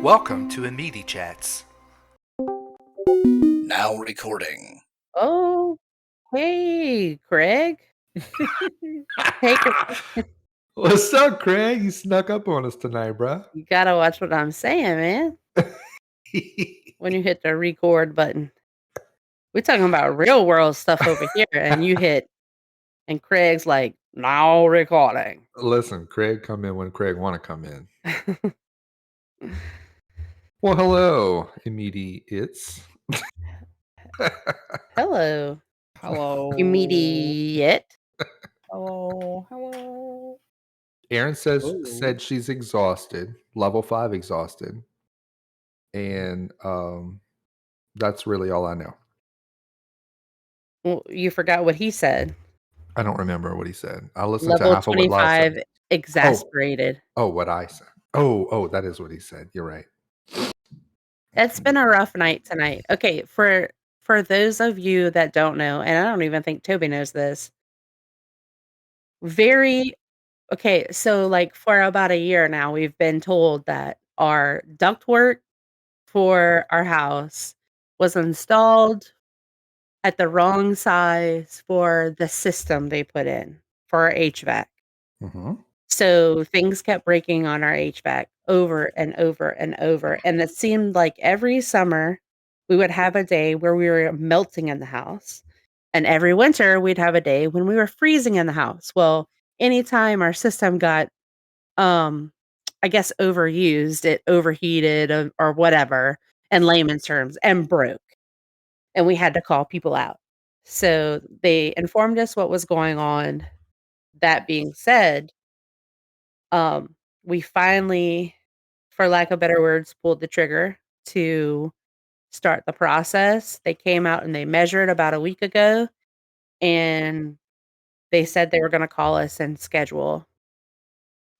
Welcome to Amidi Chats. Now recording. Oh, hey, Craig. Hey, What's up, Craig? You snuck up on us tonight, bruh. you gotta watch what I'm saying, man. When you hit the record button, we're talking about real world stuff over here, and you hit, and Craig's like, now recording. Listen, Craig come in when Craig want to come in. Well, hello, immediates. Hello, Hello. immediate. Hello. Erin Ooh. said she's exhausted, level 5 exhausted, and that's really all I know. Well, you forgot what he said. I don't remember what he said. I listened to Level half of what Lyle 25, said. exasperated. Oh, what I said. Oh, that is what he said. You're right. It's been a rough night tonight. Okay, for those of you that don't know, and I don't even think Toby knows this. Okay, so like for about a year now, we've been told that our ductwork for our house was installed at the wrong size for the system they put in for our HVAC. Mm-hmm. So things kept breaking on our HVAC over and over and over. And it seemed like every summer we would have a day where we were melting in the house. And every winter we'd have a day when we were freezing in the house. Well, anytime our system got I guess overused, it overheated or whatever in layman's terms and broke. And we had to call people out. So they informed us what was going on. That being said, we finally, for lack of better words, pulled the trigger to start the process. They came out and they measured about a week ago, and they said they were going to call us and schedule.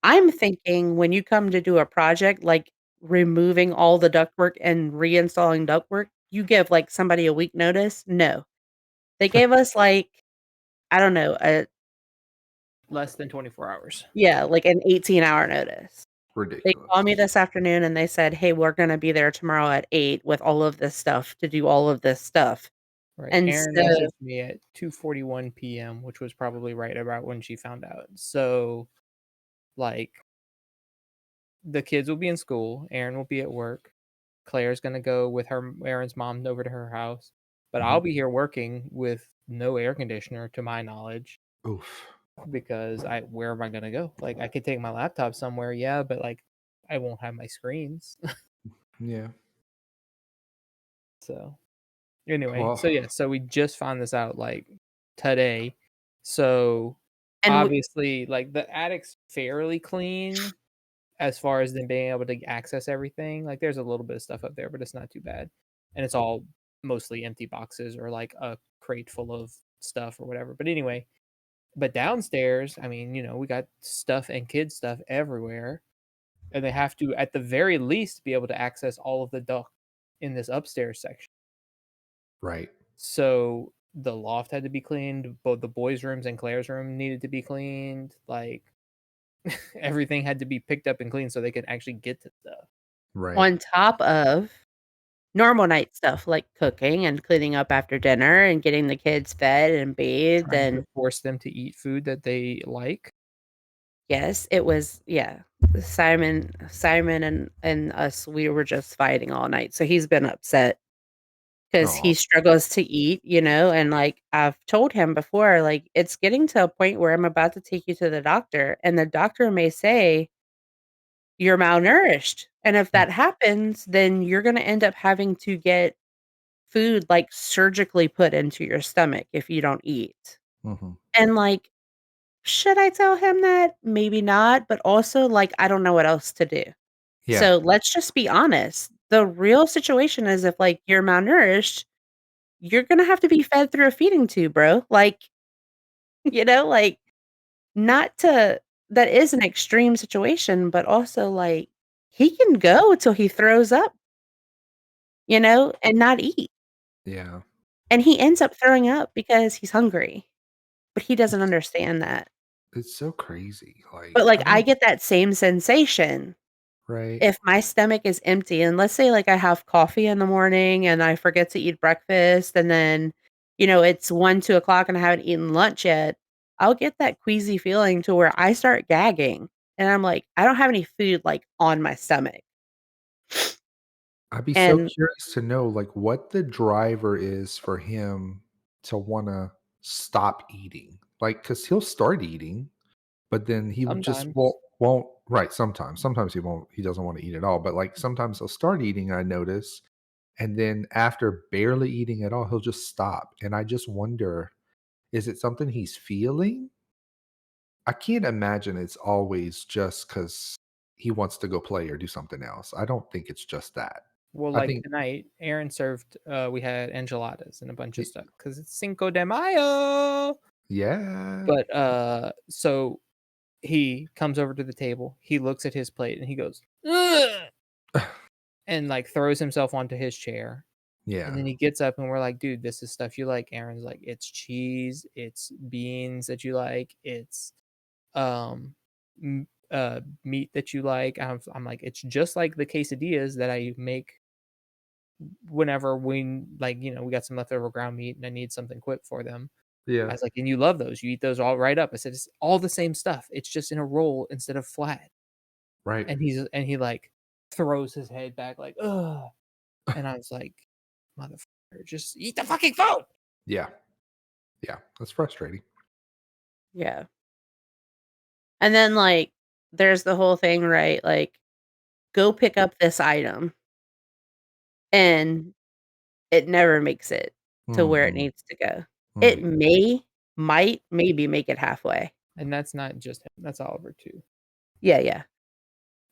I'm thinking when you come to do a project like removing all the ductwork and reinstalling ductwork, you give like somebody a week notice. No, they gave us like, I don't know, Less than 24 hours. like an 18-hour notice. They Ridiculous. called me this afternoon and they said, hey, we're going to be there tomorrow at 8 with all of this stuff to do all of this stuff. Right. And Erin so, messaged me at 2:41 p.m., which was probably right about when she found out. So, like, the kids will be in school. Erin will be at work. Claire's gonna go with Erin's mom over to her house. But I'll be here working with no air conditioner, to my knowledge. Oof. Because where am I gonna go? Like, I could take my laptop somewhere, yeah, but like I won't have my screens. Yeah. So anyway, Well, so we just found this out like today. So and obviously, like the attic's fairly clean as far as them being able to access everything. Like there's a little bit of stuff up there, but it's not too bad, and it's all mostly empty boxes or like a crate full of stuff or whatever. But anyway. But downstairs, I mean, we got stuff and kids stuff everywhere. And they have to, at the very least, be able to access all of the duct in this upstairs section. right. So the loft had to be cleaned. Both the boys' rooms and Claire's room needed to be cleaned. Like, everything had to be picked up and cleaned so they could actually get to stuff. Right. on top of normal night stuff like cooking and cleaning up after dinner and getting the kids fed and bathed, Trying to and force them to eat food that they like. yes, it was, Simon and us, we were just fighting all night. So he's been upset because he struggles to eat, and like I've told him before, like it's getting to a point where I'm about to take you to the doctor, and the doctor may say you're malnourished. And if that happens, then you're going to end up having to get food like surgically put into your stomach if you don't eat. Mm-hmm. And like, should I tell him that? Maybe not, but also like I don't know what else to do. Yeah. So let's just be honest. The real situation is if like you're malnourished, you're gonna have to be fed through a feeding tube, bro. Like, like not to that is an extreme situation, but also like he can go till he throws up, and not eat. Yeah. And he ends up throwing up because he's hungry. But he doesn't understand that. It's so crazy. But like I get that same sensation Right. If my stomach is empty, and let's say, like, I have coffee in the morning and I forget to eat breakfast, and then, it's 1, 2 o'clock and I haven't eaten lunch yet, I'll get that queasy feeling to where I start gagging, and I'm like, I don't have any food, like, on my stomach. I'd be so And curious to know, like, what the driver is for him to wanna stop eating. Like, because 'cause he'll start eating, but then he would just Sometimes. won't right, sometimes. Sometimes he doesn't wanna eat at all, but, like, sometimes he'll start eating, I notice, and then after barely eating at all, he'll just stop, and I just wonder, is it something he's feeling? I can't imagine it's always just because he wants to go play or do something else. I don't think it's just that. Well, I like think tonight, Aaron served. We had enchiladas and a bunch of y stuff because it's Cinco de Mayo. yeah. But so he comes over to the table. He looks at his plate and he goes, "Ugh," and like throws himself onto his chair. And Yeah. then he gets up and we're like, dude, this is stuff you like. Aaron's like, it's cheese, it's beans that you like, it's um meat that you like. I'm like, it's just like the quesadillas that I make whenever we like, we got some leftover ground meat and I need something quick for them. I Yeah. was like, and you love those. You eat those all right up. I said, it's all the same stuff. It's just in a roll instead of flat. Right. And he like throws his head back like, ugh. And I was like, motherfucker, just eat the fucking food. Yeah. Yeah. That's frustrating. yeah. And then, like, there's the whole thing, right? Like, go pick up this item, and it never makes it to where it Mhm. needs to go. It Right. maybe make it halfway. And that's not just him, that's Oliver too. Yeah, yeah.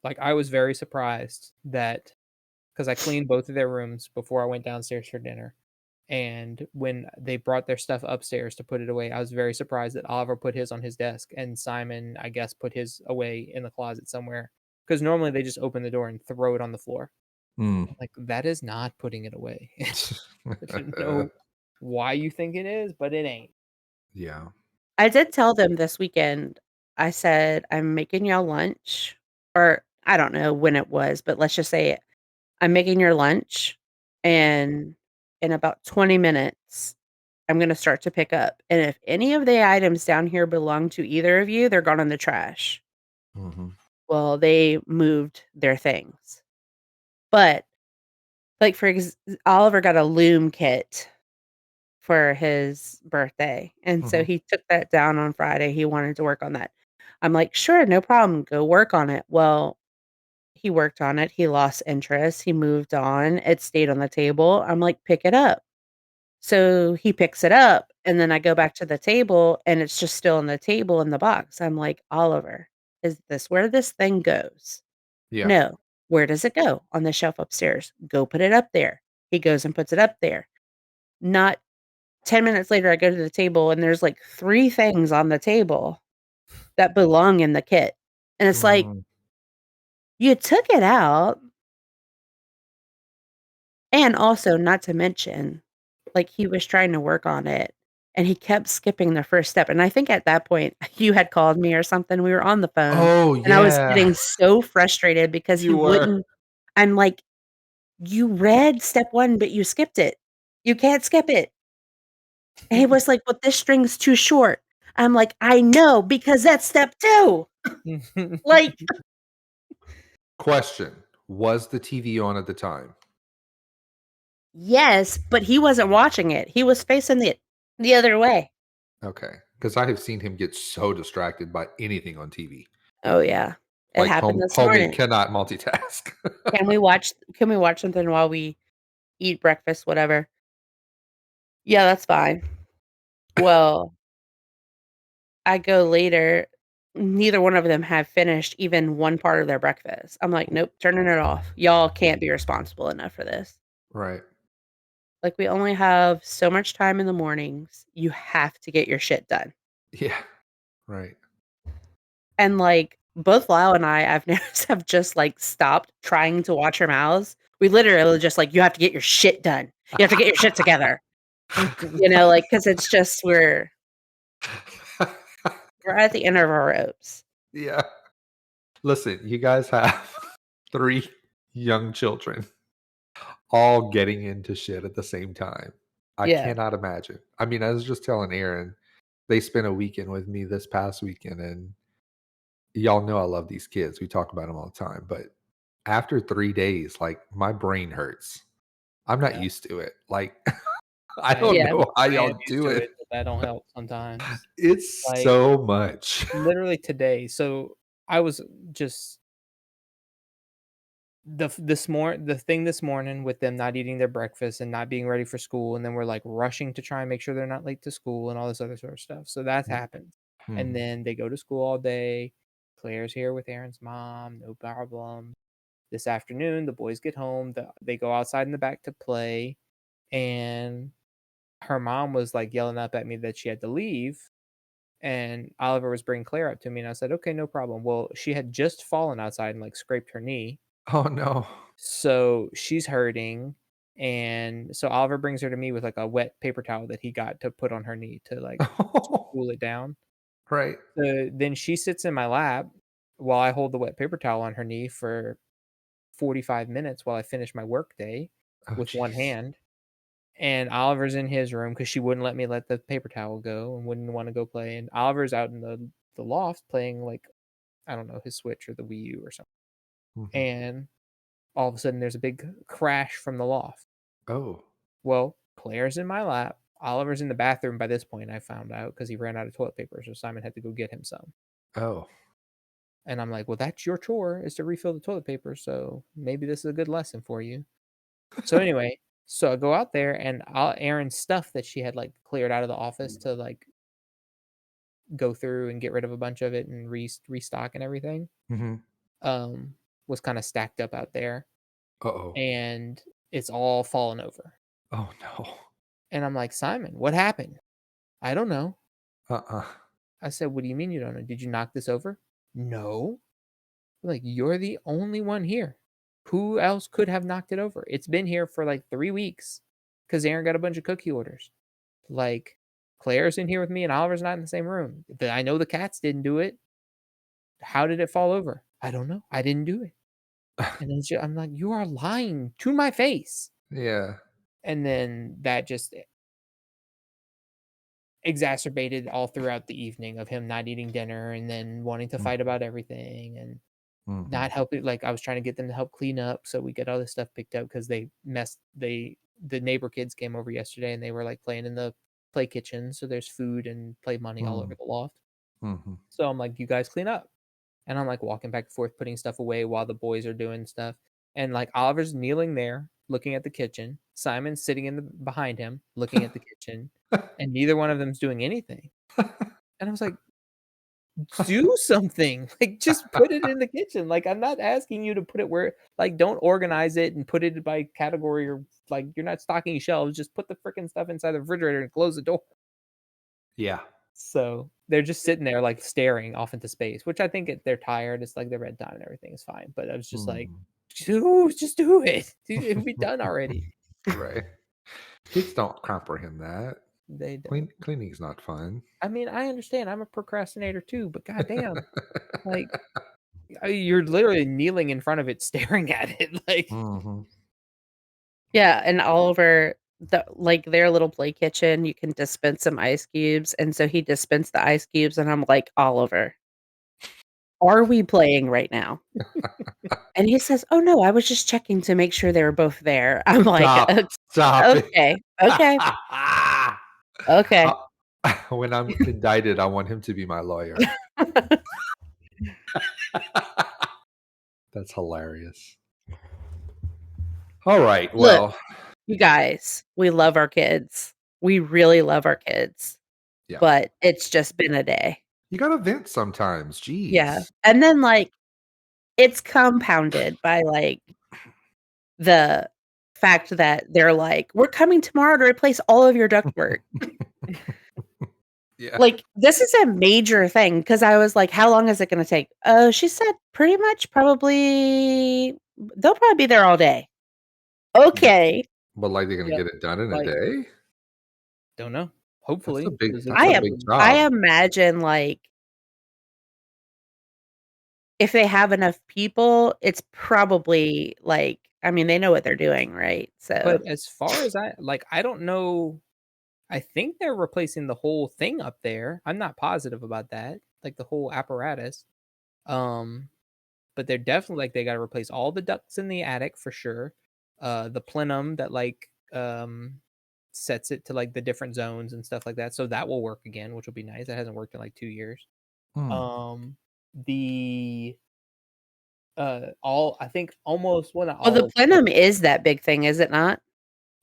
Like I was very surprised that because I cleaned both of their rooms before I went downstairs for dinner. And when they brought their stuff upstairs to put it away, I was very surprised that Oliver put his on his desk and Simon, I guess, put his away in the closet somewhere. Because normally they just open the door and throw it on the floor. Mm. I'm like, that is not putting it away. I don't know why you think it is, but it ain't. Yeah. I did tell them this weekend, I said, "I'm making y'all lunch," or I don't know when it was, but let's just say, "I'm making your lunch, and in about 20 minutes, I'm gonna start to pick up, and if any of the items down here belong to either of you, they're gone in the trash." Mhm. Well, they moved their things. But, like, Oliver got a loom kit for his birthday, and so Mhm. he took that down on Friday, he wanted to work on that. I'm like, "Sure, no problem, go work on it." Well, he worked on it, he lost interest, he moved on, it stayed on the table, I'm like, "Pick it up." So, he picks it up, and then I go back to the table, and it's just still on the table in the box. I'm like, "Oliver, is this where this thing goes?" Yeah. "No." "Where does it go?" "On the shelf upstairs." "Go put it up there." He goes and puts it up there. Not 10 minutes later, I go to the table, and there's, like, 3 things on the table that belong in the kit. And it's like, Mm. "You took it out." And also, not to mention, like, he was trying to work on it, and he kept skipping the first step, and I think at that point, you had called me or something, we were on the phone, Oh, and I was yeah. getting so frustrated because he You were. wouldn't. I'm like, "You read step 1, but you skipped it. You can't skip it." And he was like, "But this string's too short." I'm like, "I know, because that's step 2." Like, Question, was the TV on at the time? yes, but he wasn't watching it. He was facing the other way. Okay, because I have seen him get so distracted by anything on TV. Oh, yeah. It Like, happened this homie morning. cannot multitask. Can we watch something while we eat breakfast, whatever? Yeah, that's fine. Well, I go later, neither one of them have finished even one part of their breakfast. I'm like, "Nope, turning it off. Y'all can't be responsible enough for this." Right. Like, we only have so much time in the mornings. You have to get your shit done. Yeah. Right. And, like, both Lyle and I've noticed, have just, like, stopped trying to watch our mouths. We literally just like, "You have to get your shit done. You have to get your shit together." Like, because it's just we're at the end of our ropes. Yeah. Listen, you guys have 3 young children all getting into shit at the same time. I Yeah. cannot imagine. I mean, I was just telling Aaron, they spent a weekend with me this past weekend, and y'all know I love these kids. We talk about them all the time, but after 3 days, like, my brain hurts. I'm not Yeah. used to it. Like, I I don't Yeah. know how am y'all used do to it. but that don't help sometimes. It's Like, so much. literally today. So I was just the thing this morning with them not eating their breakfast and not being ready for school, and then we're like rushing to try and make sure they're not late to school and all this other sort of stuff. So that's happened. And Mhm. then they go to school all day. Claire's here with Aaron's mom, no problem. This afternoon, the boys get home. They go outside in the back to play, and her mom was like yelling up at me that she had to leave. And Oliver was bringing Claire up to me, and I said, "Okay, no problem." Well, she had just fallen outside and like scraped her knee, Oh, no. so she's hurting. And so Oliver brings her to me with like a wet paper towel that he got to put on her knee to like cool it down. Right. Then she sits in my lap while I hold the wet paper towel on her knee for 45 minutes while I finish my work day Oh, with one jeez. hand. And Oliver's in his room because she wouldn't let me let the paper towel go and wouldn't want to go play. And Oliver's out in the loft playing like, I don't know, his Switch or the Wii U or something. Mhm. And all of a sudden there's a big crash from the loft. Oh. Well, Claire's in my lap. Oliver's in the bathroom by this point, I found out, because he ran out of toilet paper. So Simon had to go get him some. Oh. And I'm like, well, that's your chore, is to refill the toilet paper. So maybe this is a good lesson for you. So anyway, so I go out there, and Aaron's stuff that she had like cleared out of the office to like go through and get rid of a bunch of it and restock and everything, Mhm. was kind of stacked up out there, Uh-oh. and it's all fallen over. Oh, no. And I'm like, Simon, what happened? I don't know. Uh-uh. I said, what do you mean you don't know? Did you knock this over? No. Like, you're the only one here. Who else could have knocked it over? It's been here for like 3 weeks because Aaron got a bunch of cookie orders. Like, Claire's in here with me and Oliver's not in the same room. I know the cats didn't do it. How did it fall over? I don't know. I didn't do it. And then I'm like, you are lying to my face. Yeah. And then that just exacerbated all throughout the evening of him not eating dinner and then wanting to fight about everything and Mhm. not helping. Like, I was trying to get them to help clean up so we get all this stuff picked up because the neighbor kids came over yesterday and they were like playing in the play kitchen, so there's food and play money all over the loft. Mhm. So I'm like, you guys clean up. And I'm like walking back and forth putting stuff away while the boys are doing stuff. And like Oliver's kneeling there looking at the kitchen, Simon's sitting behind him looking at the kitchen, and neither one of them's doing anything. And I was like, do something. Like, just put it in the kitchen. Like, I'm not asking you to put it where, like, don't organize it and put it by category, or like you're not stocking shelves. Just put the freaking stuff inside the refrigerator and close the door. Yeah. So they're just sitting there like staring off into space, which I think they're tired. It's like their bedtime and everything is fine. But I was just like, just do it. It'll be done already. Right. Kids don't comprehend that. They don't. Cleaning's not fun. I mean, I understand. I'm a procrastinator too, but goddamn, like, you're literally kneeling in front of it, staring at it. Like, Mhm. Yeah, and Oliver, their little play kitchen, you can dispense some ice cubes, and so he dispensed the ice cubes, and I'm like, Oliver, are we playing right now? And he says, "Oh no, I was just checking to make sure they were both there." I'm like, Stop it. okay, okay, okay. When I'm indicted, I want him to be my lawyer. That's hilarious. All right. Look, Well, you guys, we love our kids. We really love our kids. Yeah. But it's just been a day. you got to vent sometimes. Jeez. Yeah. And then like it's compounded by like the fact that they're like, "We're coming tomorrow to replace all of your ductwork." Yeah. Like, this is a major thing because I was like, "How long is it gonna take?" Oh, she said pretty much they'll probably be there all day. Okay. But like they're going to Yep. get it done in Like, a day? don't know. Hopefully. big- 'cause that's it's a like- big job. I imagine like if they have enough people, it's probably like, I mean, they know what they're doing, right? So But as far as I don't know. I think they're replacing the whole thing up there. I'm not positive about that, like the whole apparatus. Um, but they're definitely like they got to replace all the ducts in the attic for sure. The plenum that sets it to like the different zones and stuff like that, so that will work again, which will be nice. That hasn't worked in like 2 years. The all I think almost well, not well, the all of plenum is that big thing, is it not?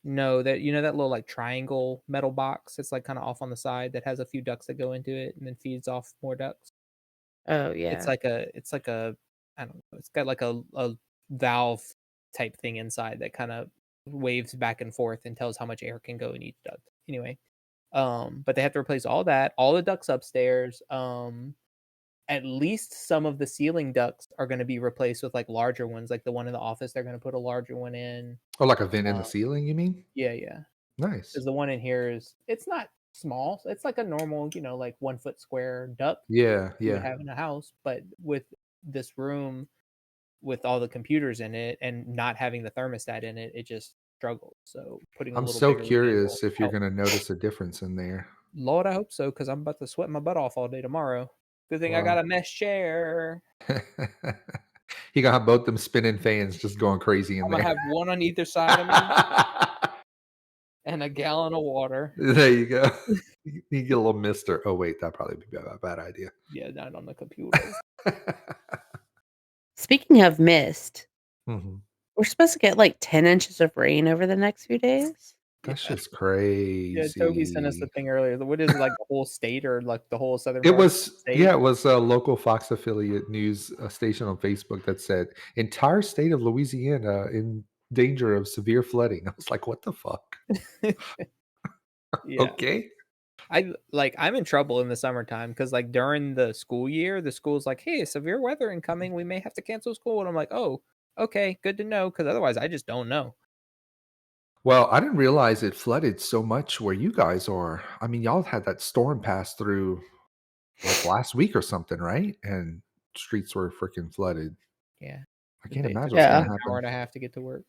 No, that that little like triangle metal box. It's like kind of off on the side that has a few ducts that go into it and then feeds off more ducts. Oh It's yeah. like a I don't know. It's got like a valve type thing inside that kind of waves back and forth and tells how much air can go in each duct. Anyway, but they have to replace all that, all the ducts upstairs. At least some of the ceiling ducts are going to be replaced with like larger ones, like the one in the office. They're going to put a larger one in. Oh, like a vent in the Um, ceiling, you mean? yeah. Nice. Because the one in here it's not small. It's like a normal, like 1 foot square duct Yeah, you would yeah. have in a house. But with this room, with all the computers in it and not having the thermostat in it, it just struggles. So putting a I'm little so bigger one in will curious if you're help. going to notice a difference in there. Lord, I hope so, because I'm about to sweat my butt off all day tomorrow. Good thing I Wow. got a mesh chair. You gonna have both them spinning fans just going crazy in I'm gonna there. have one on either side of me and a gallon of water. There you go. You get a little mister. Oh wait, that'd probably be a bad idea. Yeah, not on the computer. Speaking of mist, Mhm. we're supposed to get like 10 inches of rain over the next few days. That's Yeah. just Yeah, Toby sent us the crazy. thing earlier. What is it, like the whole state or like the whole southern It part of was, the state? yeah, it was a local Fox affiliate news station on Facebook that said entire state of Louisiana in danger of severe flooding. I was like, what the fuck? Yeah. Okay. I'm in trouble in the summertime because like during the school year, the school's like, hey, severe weather incoming. We may have to cancel school. And I'm like, oh, okay, good to know. Because otherwise I just don't know. Well, I didn't realize it flooded so much where you guys are. I mean, y'all had that storm pass through like last week or something, right? And streets were freaking flooded. Yeah. I can't It imagine took what's me Yeah. gonna an hour happen. and a half to get to work.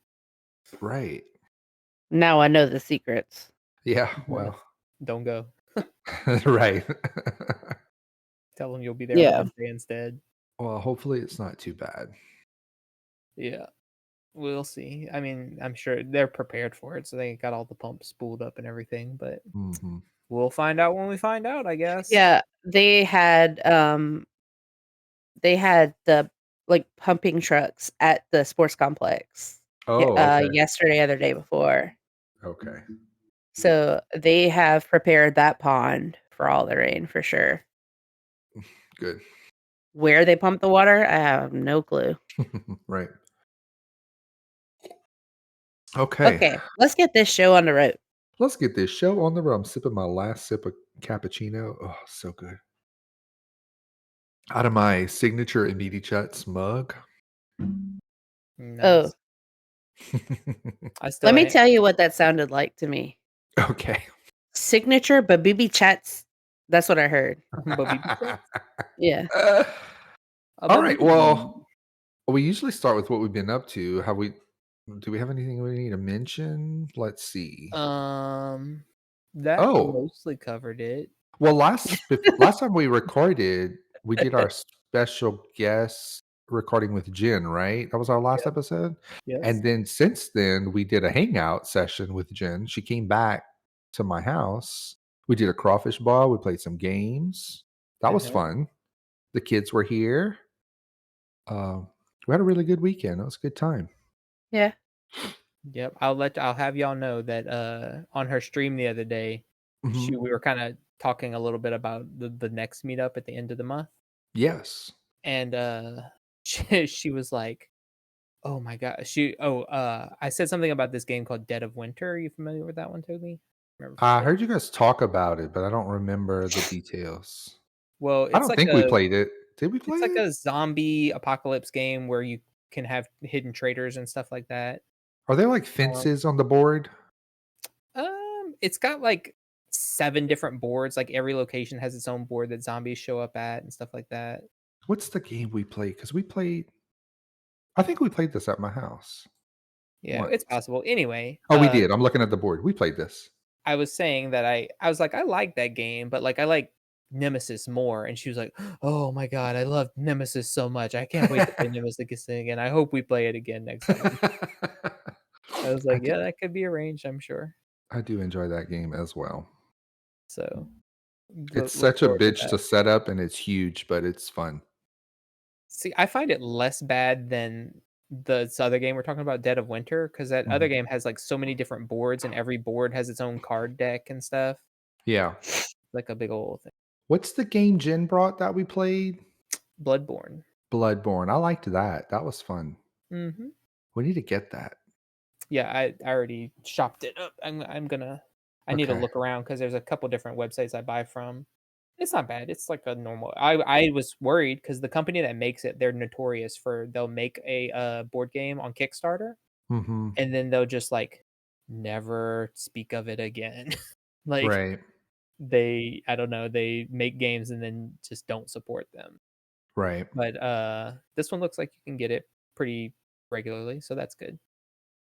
Right. Now I know the secrets. Yeah, Yeah. well. Don't go. Right. Tell them you'll be there on Yeah. Wednesday instead. Well, hopefully it's not too bad. Yeah. We'll see. I mean, I'm sure they're prepared for it. So they got all the pumps spooled up and everything. But Mhm. we'll find out when we find out, I guess. Yeah, they had the like pumping trucks at the sports complex. Oh, okay. Yesterday or the day before. Okay. So they have prepared that pond for all the rain for sure. Good. Where they pump the water, I have no clue. Right. Okay. Okay, let's get this show on the road. Let's get this show on the road. I'm sipping my last sip of cappuccino. Oh, so good. Out of my signature Immediate Chats mug. Nice. I still Let me ain't- tell you what that sounded like to me. Okay. Signature Babibi Chats. That's what I heard. Babibi Chats? Yeah. All right. Well, we usually start with what we've been up to. Do we have anything we need to mention? Let's see. That Oh. mostly covered it. Well, last time we recorded, we did our special guest recording with Jen, right? That was our last episode. Yes. And then since then, we did a hangout session with Jen. She came back to my house. We did a crawfish ball. We played some games. That was fun. The kids were here. We had a really good weekend. It was a good time. Yeah. Yep. I'll have y'all know that on her stream the other day, Mhm. we were kind of talking a little bit about the next meetup at the end of the month. Yes. And she was like, oh my god. I said something about this game called Dead of Winter. Are you familiar with that one, Toby? I heard you guys talk about it, but I don't remember the details. Well, I don't think we played it. Did we play It's like it? a zombie apocalypse game where you can have hidden traders and stuff like that. Are there like fences on the board? It's got like 7 different boards. Like every location has its own board that zombies show up at and stuff like that. What's the game we played? Because we played. I think we played this at my house Yeah, it's once. possible. Anyway, Oh, we did. I'm looking at the board. We played this. I was saying that I was like, I like that game, but like I like Nemesis more. And she was like, oh my god, I love Nemesis so much. I can't wait to play Nemesis again. I hope we play it again next time. I was like, yeah, that could be arranged, I'm sure. I do enjoy that game as well. So It's look such a forward to bitch that. to set up, and it's huge, but it's fun. See, I find it less bad than this other game we're talking about, Dead of Winter, because that other Mhm. game has like so many different boards, and every board has its own card deck and stuff. Yeah. Like a big old thing. What's the game Jen brought that we played? Bloodborne. Bloodborne. I liked that. That was fun. Hmm. We need to get that. Yeah, I already shopped it up. I'm gonna. I need to Okay. look around because there's a couple different websites I buy from. It's not bad. It's like a normal. I was worried because the company that makes it, they're notorious for they'll make a board game on Kickstarter Mm-hmm. and then they'll just like never speak of it again. Like Right. I don't know, they make games and then just don't support them. Right. But this one looks like you can get it pretty regularly, so that's good.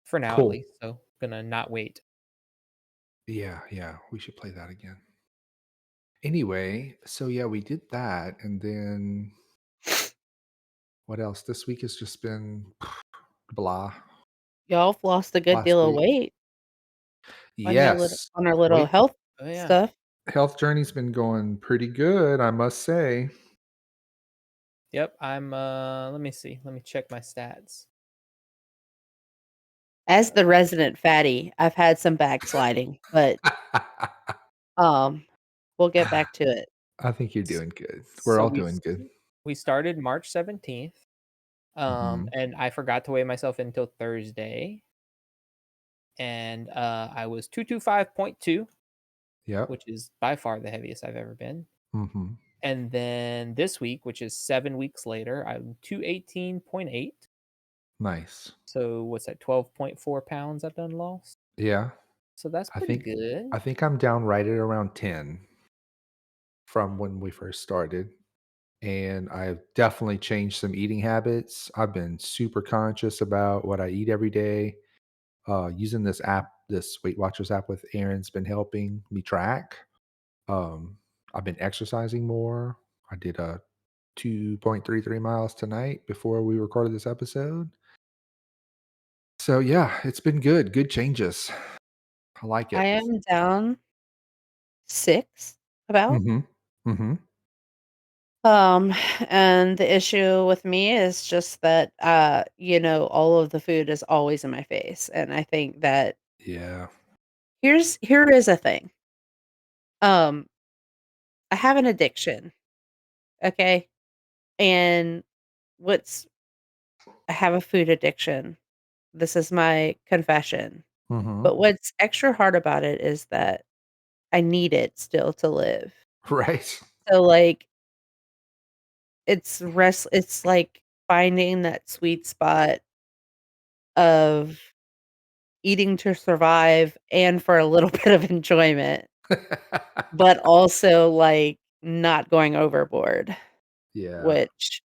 For now at Cool. least. So gonna not wait. Yeah. Yeah. We should play that again. Anyway, so yeah, we did that. And then what else? This week has just been blah Y'all have lost a good last deal of week. weight Yes. on our little Weight health Oh yeah. stuff. health journey's been going pretty good, I must say. Yep. I'm let me see. Let me check my stats. As the resident fatty, I've had some backsliding, but we'll get back to it. I think you're doing good. We're So all doing good. we started March 17th. Mhm. And I forgot to weigh myself until Thursday. And I was 225.2, Yep. which is by far the heaviest I've ever been. Mhm. And then this week, which is 7 weeks later, I'm 218.8. Nice. So what's that? 12.4 pounds I've done lost. Yeah. So that's I pretty think good. I think I'm down right at around 10 from when we first started. And I've definitely changed some eating habits. I've been super conscious about what I eat every day. Using this app, this Weight Watchers app with Aaron's been helping me track. Um, I've been exercising more. I did a 2.33 miles tonight before we recorded this episode. So yeah, it's been good. Good changes. I like I it. am down 6 about. Mhm. Mhm. And the issue with me is just that all of the food is always in my face. And I think that Yeah. here is a thing. Um, I have an addiction. Okay. And what's I have a food addiction. This is my confession. Mhm. But what's extra hard about it is that I need it still to live. Right. So like it's like finding that sweet spot of eating to survive and for a little bit of enjoyment, but also like not going overboard, Yeah. which,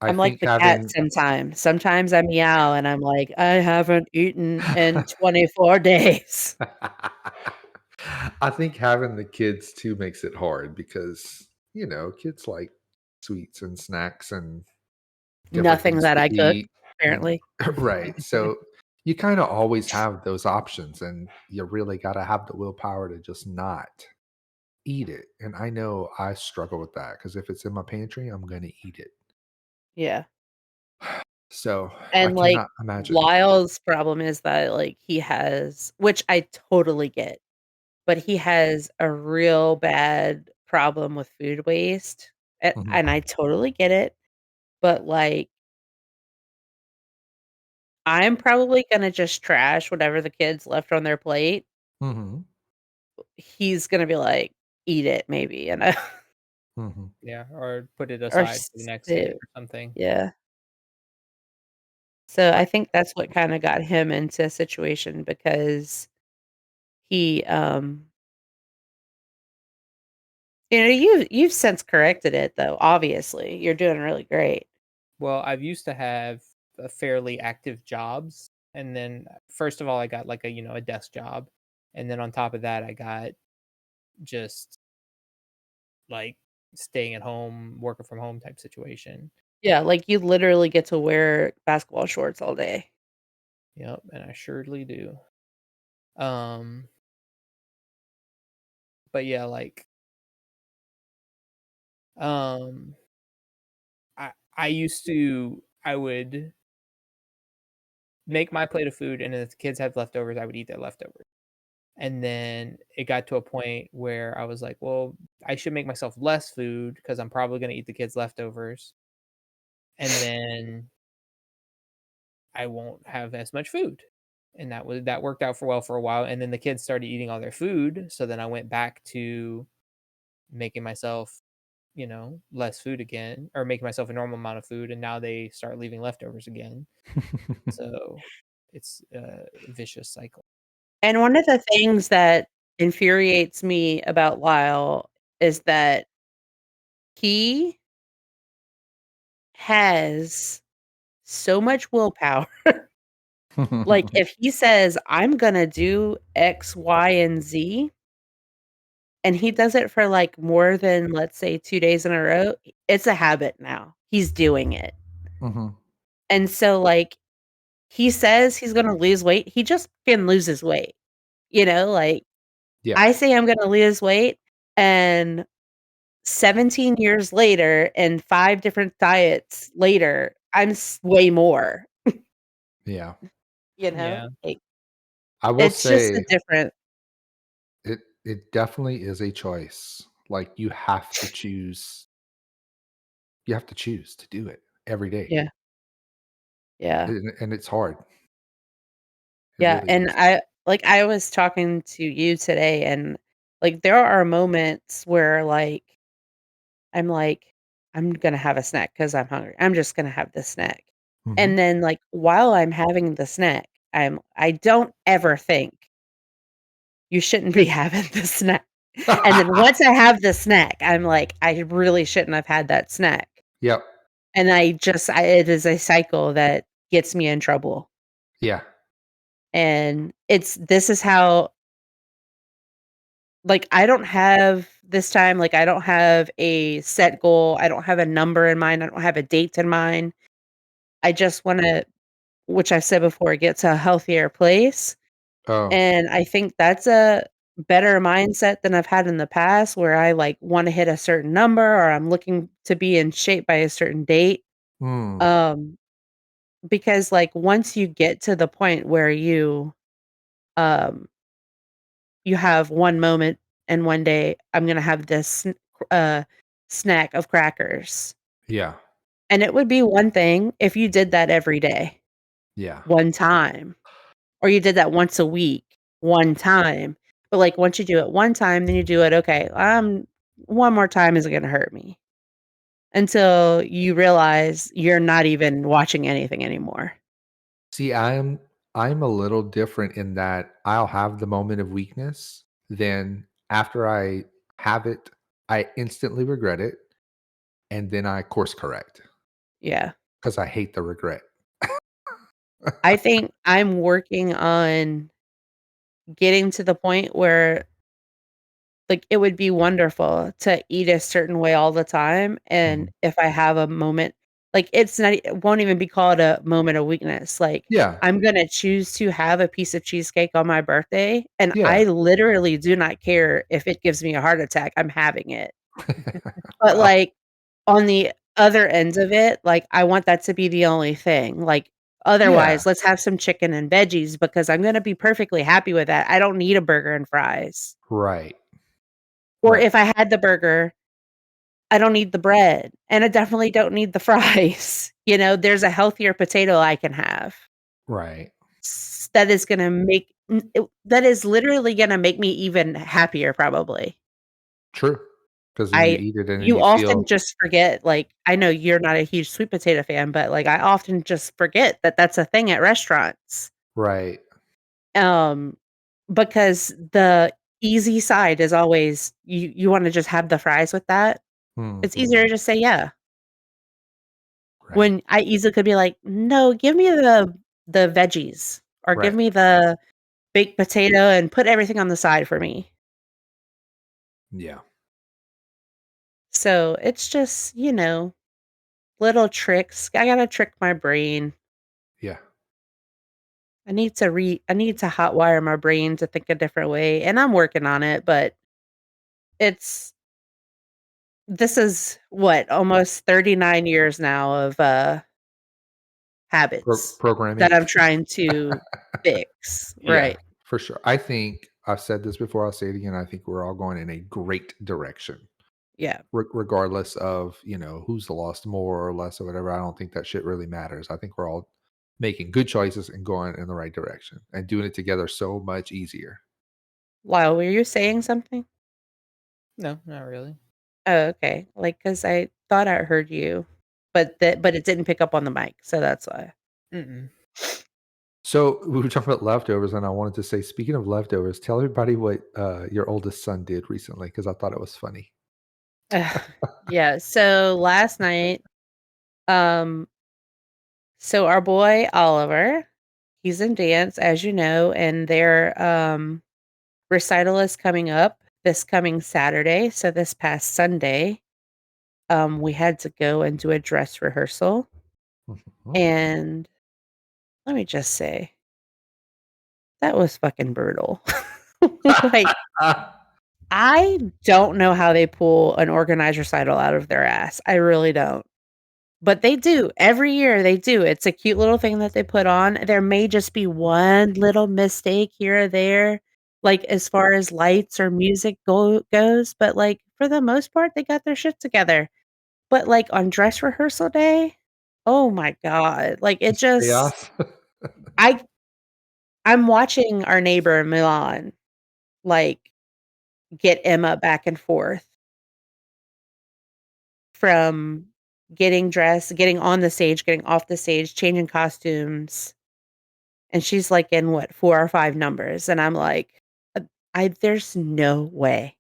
I I'm like think the cat having sometimes. Sometimes I meow and I'm like, I haven't eaten in 24 days. I think having the kids too makes it hard because, kids like sweets and snacks and different Nothing things that to I cook, eat. And apparently. right. So you kind of always have those options and you really got to have the willpower to just not eat it. And I know I struggle with that because if it's in my pantry, I'm going to eat it. Yeah. So I And like cannot imagine. Lyle's problem is that like he has, which I totally get, but he has a real bad problem with food waste. Mhm. And I totally get it, but like I'm probably gonna just trash whatever the kids left on their plate. Mhm. He's gonna be like, "Eat it, maybe," Mhm. Yeah, or put it or aside for the next day stew. or something. Yeah. So I I think that's what kinda got him into a situation because he, You've since corrected it though. Obviously, you're doing really great. Well, I've used to have fairly active jobs, and then first of all, I got like a desk job, and then on top of that, I got just like staying at home, working from home type situation. Yeah, like you literally get to wear basketball shorts all day. Yep, and I surely do. Um, but yeah, like um, I would make my plate of food, and if the kids have leftovers, I would eat their leftovers. And then it got to a point where I was like, well, I should make myself less food because I'm probably going to eat the kids' leftovers. And then I won't have as much food. And that worked out for a while. And then the kids started eating all their food. So then I went back to making myself, less food again, or making myself a normal amount of food. And now they start leaving leftovers again. So it's a vicious cycle. And one of the things that infuriates me about Lyle is that he has so much willpower. Like if he says, I'm gonna do X, Y, and Z, and he does it for like more than, let's say, 2 days in a row, it's a habit now. He's doing it. Mhm. And so like he says he's gonna lose weight, he just can lose his weight. Like Yeah. I say I'm gonna lose weight, and 17 years later and 5 different diets later, I'm way more, Yeah. Yeah. Like, I will it's just a say different. it definitely is a choice. Like you have to choose. You have to choose to do it every day, Yeah. Yeah. and it's hard. It Yeah, really and is. I was talking to you today, and, like, there are moments where, I'm like, "I'm gonna have a snack because 'cause I'm hungry. I'm just gonna have this snack." Mhm. And then, like, while I'm having the snack, I don't ever think, "You shouldn't be having the snack." And then once I have the snack, I'm like, "I really shouldn't have had that snack." Yep. And it is a cycle that gets me in trouble. Yeah. And this is how, like, I don't have this time, like, I don't have a set goal. I don't have a number in mind. I don't have a date in mind. I just wanna, which I've said before, get to a healthier place. Oh. And I think that's a better mindset than I've had in the past where I, like, wanna hit a certain number or I'm looking to be in shape by a certain date. Mm. Um, because, like, once you get to the point where um you have one moment and one day, I'm gonna have this snack of crackers. Yeah. And it would be one thing if you did that every day, Yeah. one time, or you did that once a week, one time. But like once you do it one time, then you do it, okay, one more time isn't gonna hurt me until you realize you're not even watching anything anymore. See, I'm a little different in that I'll have the moment of weakness, then after I have it, I instantly regret it, and then I course correct Yeah. because I hate the regret. I think I'm working on getting to the point where, like, it would be wonderful to eat a certain way all the time, and Mhm. if I have a moment, like, it won't even be called a moment of weakness, like, Yeah. I'm gonna choose to have a piece of cheesecake on my birthday, and Yeah. I literally do not care if it gives me a heart attack, I'm having it. But, Well, like, on the other end of it, like, I want that to be the only thing, like, yeah. otherwise, let's have some chicken and veggies because I'm gonna be perfectly happy with that, I don't need a burger and fries. Right. Or Right. if I had the burger, I don't need the bread, and I definitely don't need the fries. There's a healthier potato I can have Right. that is gonna that is literally gonna make me even happier probably. True. Because then you I eat it and then You you often feel just forget, like, I know you're not a huge sweet potato fan, but, like, I often just forget that that's a thing at restaurants. right. Um, because the easy side is always you want to just have the fries with that. It's easier to just say yeah. Right. When I easily could be like, no, give me the veggies or give Right. me the baked potato and put everything on the side for me. Yeah. So it's just, little tricks. I gotta trick my brain. Yeah. I need to hotwire my brain to think a different way, and I'm working on it, but this is what, almost 39 years now of habits Programming. that I'm trying to fix. Yeah, Right. for sure. I think I've said this before. I'll say it again. I think we're all going in a great direction, Yeah. regardless of who's lost more or less or whatever. I don't think that shit really matters. I think we're all making good choices and going in the right direction and doing it together so much easier. Lyle, were you saying something? No, not really. Oh, okay. Like, because I thought I heard you, but it didn't pick up on the mic, so that's why. Mm-mm. So we were talking about leftovers, and I wanted to say, speaking of leftovers, tell everybody what your oldest son did recently because I thought it was funny. Yeah. So last night, um, so our boy Oliver, he's in dance, as you know, and their recital is coming up this coming Saturday. So this past Sunday, we had to go and do a dress rehearsal. Mhm. And let me just say, that was fucking brutal. Like, I don't know how they pull an organized recital out of their ass. I really don't. But they do. Every year they do. It's a cute little thing that they put on. There may just be one little mistake here or there, like as far as lights or music goes, but like for the most part, they got their shit together. But like on dress rehearsal day, oh my God. Like it just Chaos. I I'm watching our neighbor Milan like get Emma back and forth from getting dressed, getting on the stage, getting off the stage, changing costumes. And she's like in what, 4 or 5 numbers. And I'm like, there's no way.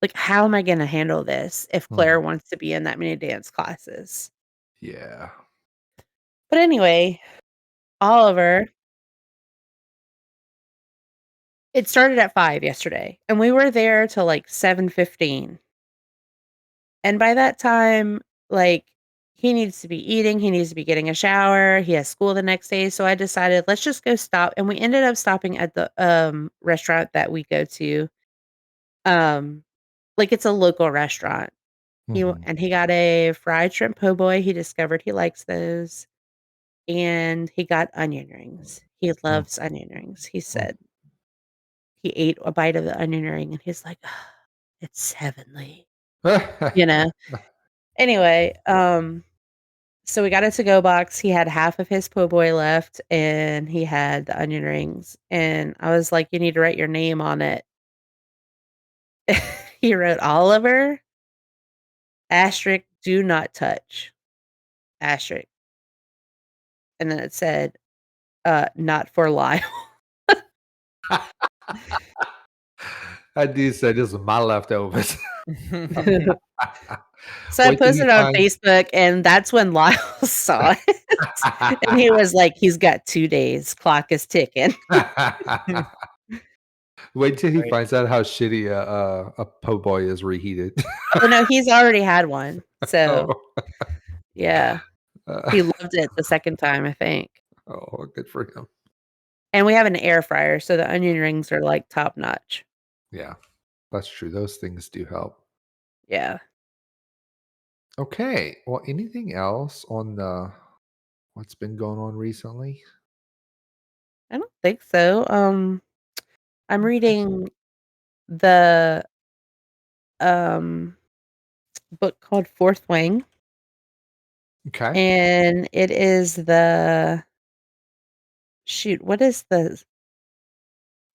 Like, how am I going to handle this if Claire wants to be in that many dance classes? Yeah. But anyway, Oliver, it started at 5 yesterday and we were there till like 7:15. And by that time, like, he needs to be eating, he needs to be getting a shower, he has school the next day, so I decided, let's just go stop, and we ended up stopping at the, restaurant that we go to. Um, like, it's a local restaurant. Mhm. He got a fried shrimp po' boy, he discovered he likes those, and he got onion rings. He Mm. loves onion rings, he said. He ate a bite of the onion ring, and he's like, "Ah, it's heavenly." You know? Anyway, so we got a to-go box. He had half of his po' boy left, and he had the onion rings, and I was like, "You need to write your name on it." He wrote Oliver, asterisk, do not touch, asterisk, and then it said, not for Lyle. I did say this is my leftovers. So I Wait till he posted it on finds Facebook, and that's when Lyle saw it, and he was like, "He's got 2 days, clock is ticking." Wait till he Right. finds out how shitty a po' boy is reheated. Oh, no, he's already had one, so, Oh. yeah. He loved it the second time, I think. Oh, good for him. And we have an air fryer, so the onion rings are, like, top notch. Yeah, that's true. Those things do help. Yeah. Okay. Well, anything else on what's been going on recently? I don't think so. I'm reading the, um, book called Fourth Wing, Okay. and it is the what is the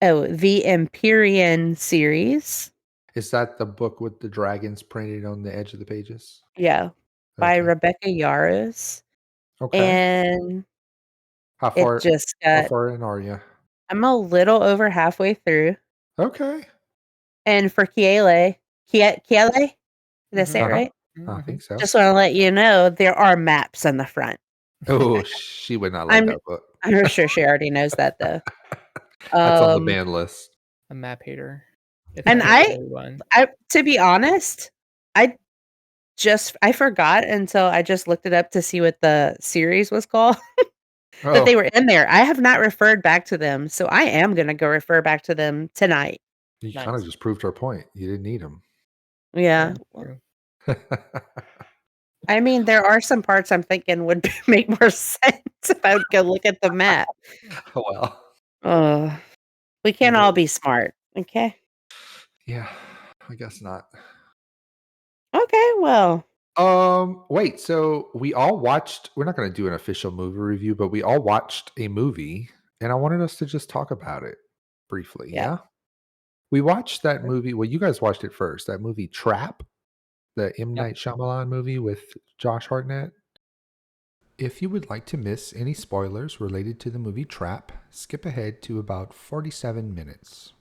Empyrean series. Is that the book with the dragons printed on the edge of the pages? Yeah, by Okay. Rebecca Yarros, Okay. and How it far just how got far in are you? I'm a little over halfway through. Okay. And for Kiele, did I say it Mhm. right? I think so. Just want to let you know there are maps on the front. Oh, she would not like I'm that book. I'm sure she already knows that though. That's on the ban list. A map hater. If And not everyone. I to be honest, I forgot until I just looked it up to see what the series was called. That they Oh, were in there. I have not referred back to them, so I am gonna go refer back to them tonight. you kind of Nice. just proved her point. You didn't need them. Yeah. True. I mean, there are some parts I'm thinking would make more sense if I would go look at the map. Well, Oh, we can't all be smart, okay? yeah, I guess not. Okay, well, Wait, so we all watched, we're not going to do an official movie review, but we all watched a movie and I wanted us to just talk about it briefly. Yeah. Yeah. We watched that movie. Well, you guys watched it first. That movie Trap, the M. Yep. Night Shyamalan movie with Josh Hartnett. If you would like to miss any spoilers related to the movie Trap, skip ahead to about 47 minutes.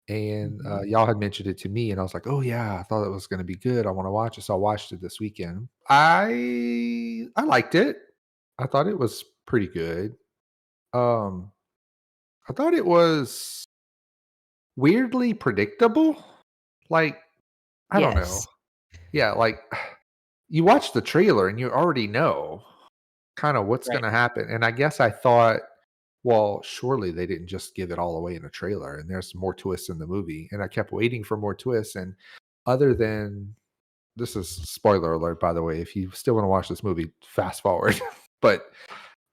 And y'all had mentioned it to me, and I was like, "Oh yeah, I thought it was going to be good. I want to watch it." So I watched it this weekend. I liked it. I thought it was pretty good. I thought it was weirdly predictable. Like, I don't know. yes. Yeah, like you watch the trailer and you already know kind of what's Right. going to happen. And I guess I thought, well, surely they didn't just give it all away in a trailer, and there's more twists in the movie. And I kept waiting for more twists. And other than this is spoiler alert, by the way, if you still want to watch this movie, fast forward. But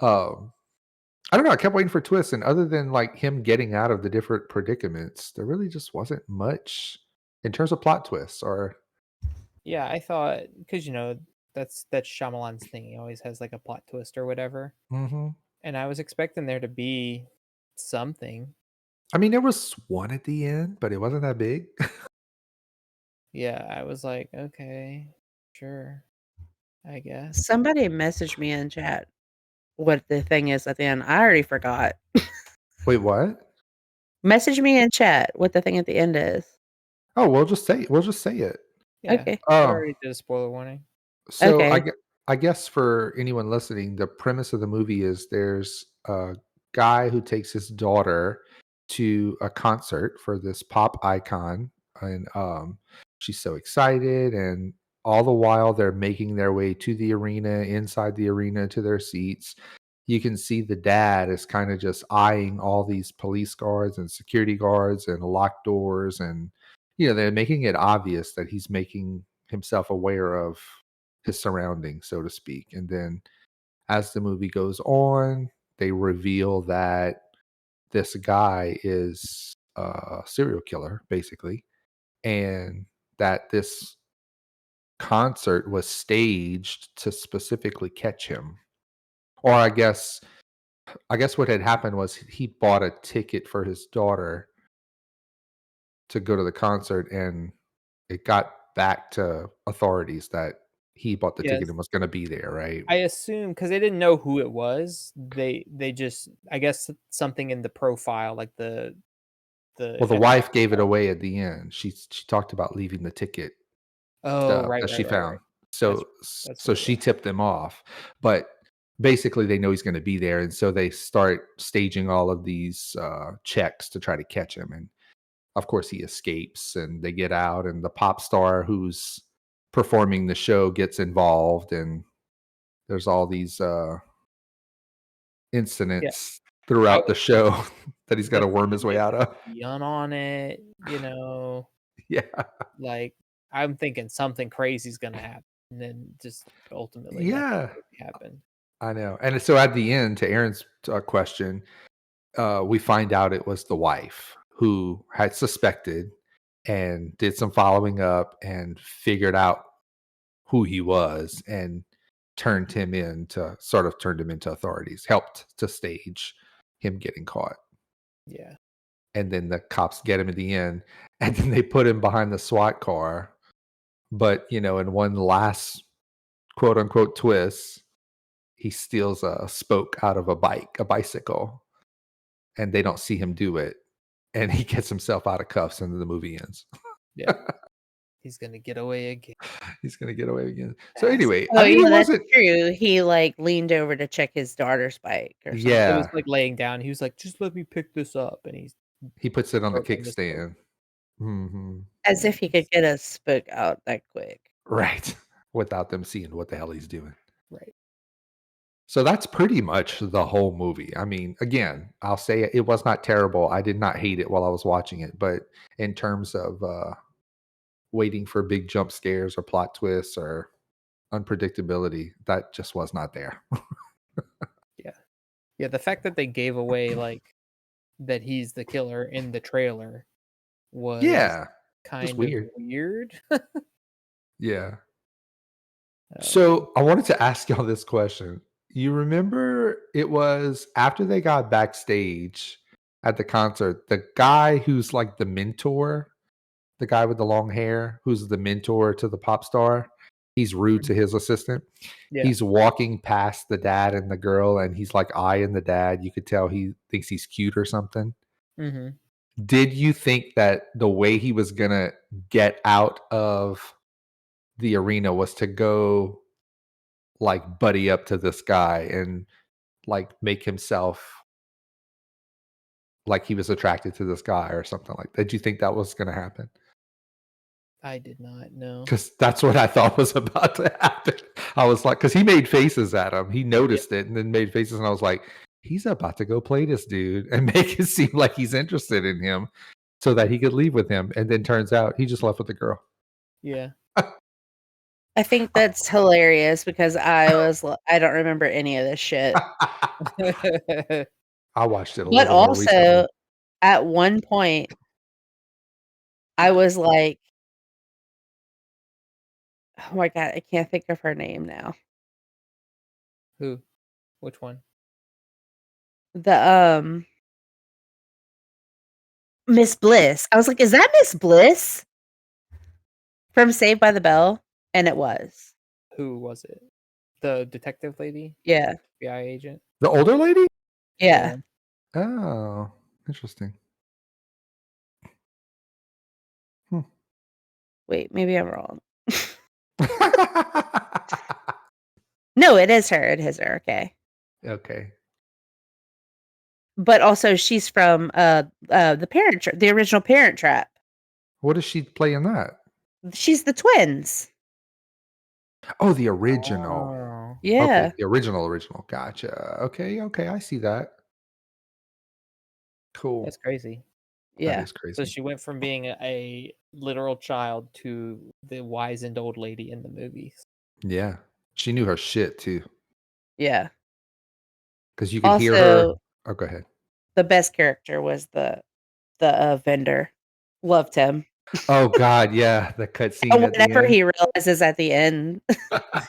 I don't know. I kept waiting for twists, and other than like him getting out of the different predicaments, there really just wasn't much in terms of plot twists. Or Yeah, I thought because that's Shyamalan's thing. He always has like a plot twist or whatever. Mhm. And I was expecting there to be something. I mean, there was one at the end, but it wasn't that big. Yeah, I was like, okay, sure, I guess. Somebody messaged me in chat what the thing is at the end. I already forgot. Wait, what? Message me in chat what the thing at the end is. Oh, we'll just say it. Yeah, Okay. I Oh, already did a spoiler warning. so Okay. I guess for anyone listening, the premise of the movie is there's a guy who takes his daughter to a concert for this pop icon, and she's so excited, and all the while they're making their way to the arena, inside the arena to their seats. You can see the dad is kind of just eyeing all these police guards and security guards and locked doors, and they're making it obvious that he's making himself aware of his surroundings, so to speak. And then as the movie goes on, they reveal that this guy is a serial killer, basically, and that this concert was staged to specifically catch him. Or I guess what had happened was he bought a ticket for his daughter to go to the concert, and it got back to authorities that he bought the ticket Yes. and was going to be there, right? I assume because they didn't know who it was. They just, I guess, something in the profile, like the. Well, the wife gave it away at the end. She talked about leaving the ticket Oh, right, that she right, found. right. So That's so what it she was. tipped them off, but basically they know he's going to be there, and so they start staging all of these checks to try to catch him. And of course, he escapes, and they get out, and the pop star who's performing the show gets involved, and there's all these incidents throughout the show that he's got to worm his way out of. Yawn on it, Yeah. like I'm thinking something crazy's gonna happen, and then just ultimately, nothing Yeah. really happened. I know. And so at the end, to Aaron's question, we find out it was the wife who had suspected and did some following up and figured out who he was and turned him into authorities, helped to stage him getting caught. Yeah. And then the cops get him at the end, and then they put him behind the SWAT car. But, in one last quote unquote twist, he steals a spoke out of a bicycle, and they don't see him do it. and he gets himself out of cuffs, and then the movie ends. Yeah. He's gonna get away again. He's gonna get away again. So Yes. anyway, Oh, I mean, yeah, it that's wasn't. true. He like leaned over to check his daughter's bike or something. It was Yeah, like laying down. He was like, "Just let me pick this up," and he's he puts it on the broken the spoke. kickstand. Hmm. As Yeah, if he could get a spook out that quick. Right, without them seeing what the hell he's doing. right. So that's pretty much the whole movie. I mean, again, I'll say it was not terrible. I did not hate it while I was watching it, but in terms of waiting for big jump scares or plot twists or unpredictability, that just was not there. Yeah, the fact that they gave away like that he's the killer in the trailer was Yeah, kind just of weird. weird. Yeah. Um, So I wanted to ask y'all this question. You remember it was after they got backstage at the concert, the guy who's like the mentor, the guy with the long hair, who's the mentor to the pop star, he's rude to his assistant. yeah, He's walking past the dad and the girl, and he's like eyeing the dad. You could tell he thinks he's cute or something. hmm Did you think that the way he was gonna get out of the arena was to go like buddy up to this guy and like make himself like he was attracted to this guy or something like that? Did you think that was gonna happen? I did not know. Because that's what I thought was about to happen. I was like, because he made faces at him. He noticed it and then made faces, and I was like, he's about to go play this dude and make it seem like he's interested in him so that he could leave with him. And then turns out he just left with the girl. Yeah, I think that's hilarious because I don't remember any of this shit. I watched it a But little more recently. also, at one point, I was like, oh my God, I can't think of her name now. who? Which one? The Miss Bliss. I was like, is that Miss Bliss from Saved by the Bell? And it was. Who was it? The detective lady, Yeah. FBI agent. The older lady? Yeah. Oh, interesting. Wait, maybe I'm wrong. No, it is her. It is her. Okay. Okay. But also, she's from the original Parent Trap. What does she play in that? She's the twins. Oh, the original. Oh. Yeah. Okay, the original. Gotcha. Okay, I see that. Cool. That's crazy. That Yeah. is crazy. So she went from being a literal child to the wizened old lady in the movies. Yeah. She knew her shit too. Yeah. Because you could hear her. Also, Oh, go ahead. the best character was the vendor. Loved him. Oh God, yeah. The cutscene And at the whenever end. he realizes at the end, He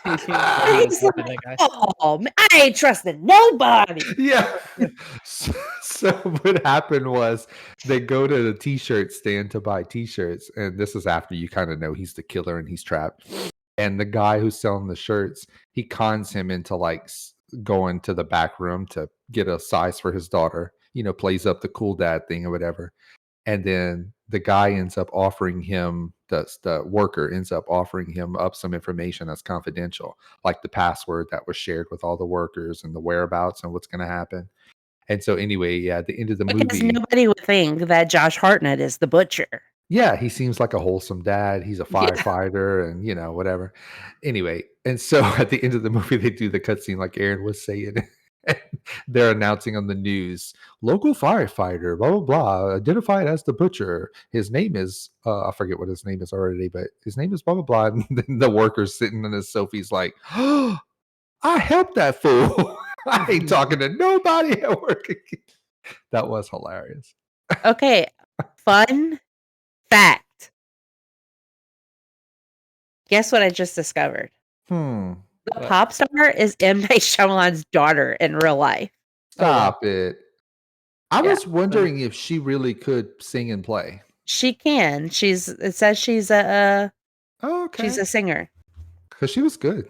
was he's fucking like, that guy. oh, I ain't trusting nobody. Yeah. So what happened was they go to the t-shirt stand to buy t-shirts, and this is after you kind of know he's the killer and he's trapped. And the guy who's selling the shirts, he cons him into like going to the back room to get a size for his daughter. Plays up the cool dad thing or whatever. And then the guy ends up offering him, the worker ends up offering him up some information that's confidential, like the password that was shared with all the workers and the whereabouts and what's going to happen. And so anyway, yeah, at the end of the Because movie, nobody would think that Josh Hartnett is the butcher. yeah, he seems like a wholesome dad. He's a firefighter and, whatever. Anyway, and so at the end of the movie, they do the cutscene like Aaron was saying. They're announcing on the news, local firefighter, blah, blah, blah, identified as the butcher. His name is, I forget what his name is already, but his name is blah, blah, blah. And then the worker's sitting in his Sophie's like, oh, I helped that fool. I ain't talking to nobody at work again. That was hilarious. Okay, fun fact. Guess what I just discovered? The What? pop star is M. Night Shyamalan's daughter in real life. Stop it. I Yeah. was wondering if she really could sing and play. She can. It says she's a Okay. she's a singer. Because she was good.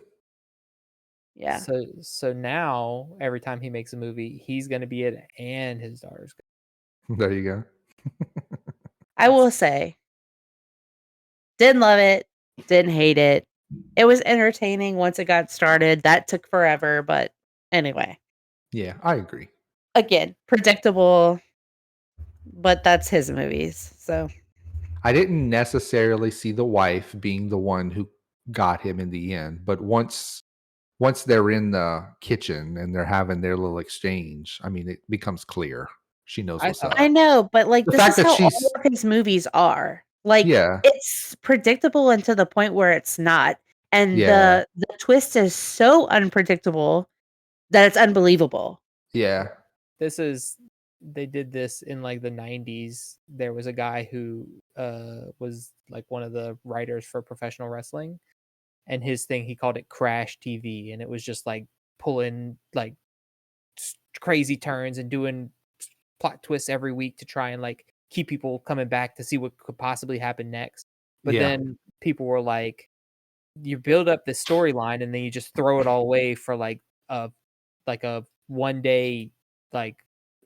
Yeah. So now every time he makes a movie, he's gonna be it, and his daughter's. There you go. I will say, didn't love it, didn't hate it. It was entertaining once it got started. That took forever, but anyway. Yeah, I agree. Again, predictable, but that's his movies. So I didn't necessarily see the wife being the one who got him in the end, but once they're in the kitchen and they're having their little exchange, I mean, it becomes clear. She knows I what's thought- up. I know, but like The this fact is that how she's all of his movies are. Like Yeah. it's predictable and to the point where it's not. And Yeah. the twist is so unpredictable that it's unbelievable. Yeah. They did this in like the 90s. There was a guy who was like one of the writers for professional wrestling, and his thing, he called it Crash TV, and it was just like pulling like crazy turns and doing plot twists every week to try and like keep people coming back to see what could possibly happen next. But Yeah. then people were like, you build up this storyline and then you just throw it all away for like a 1 day like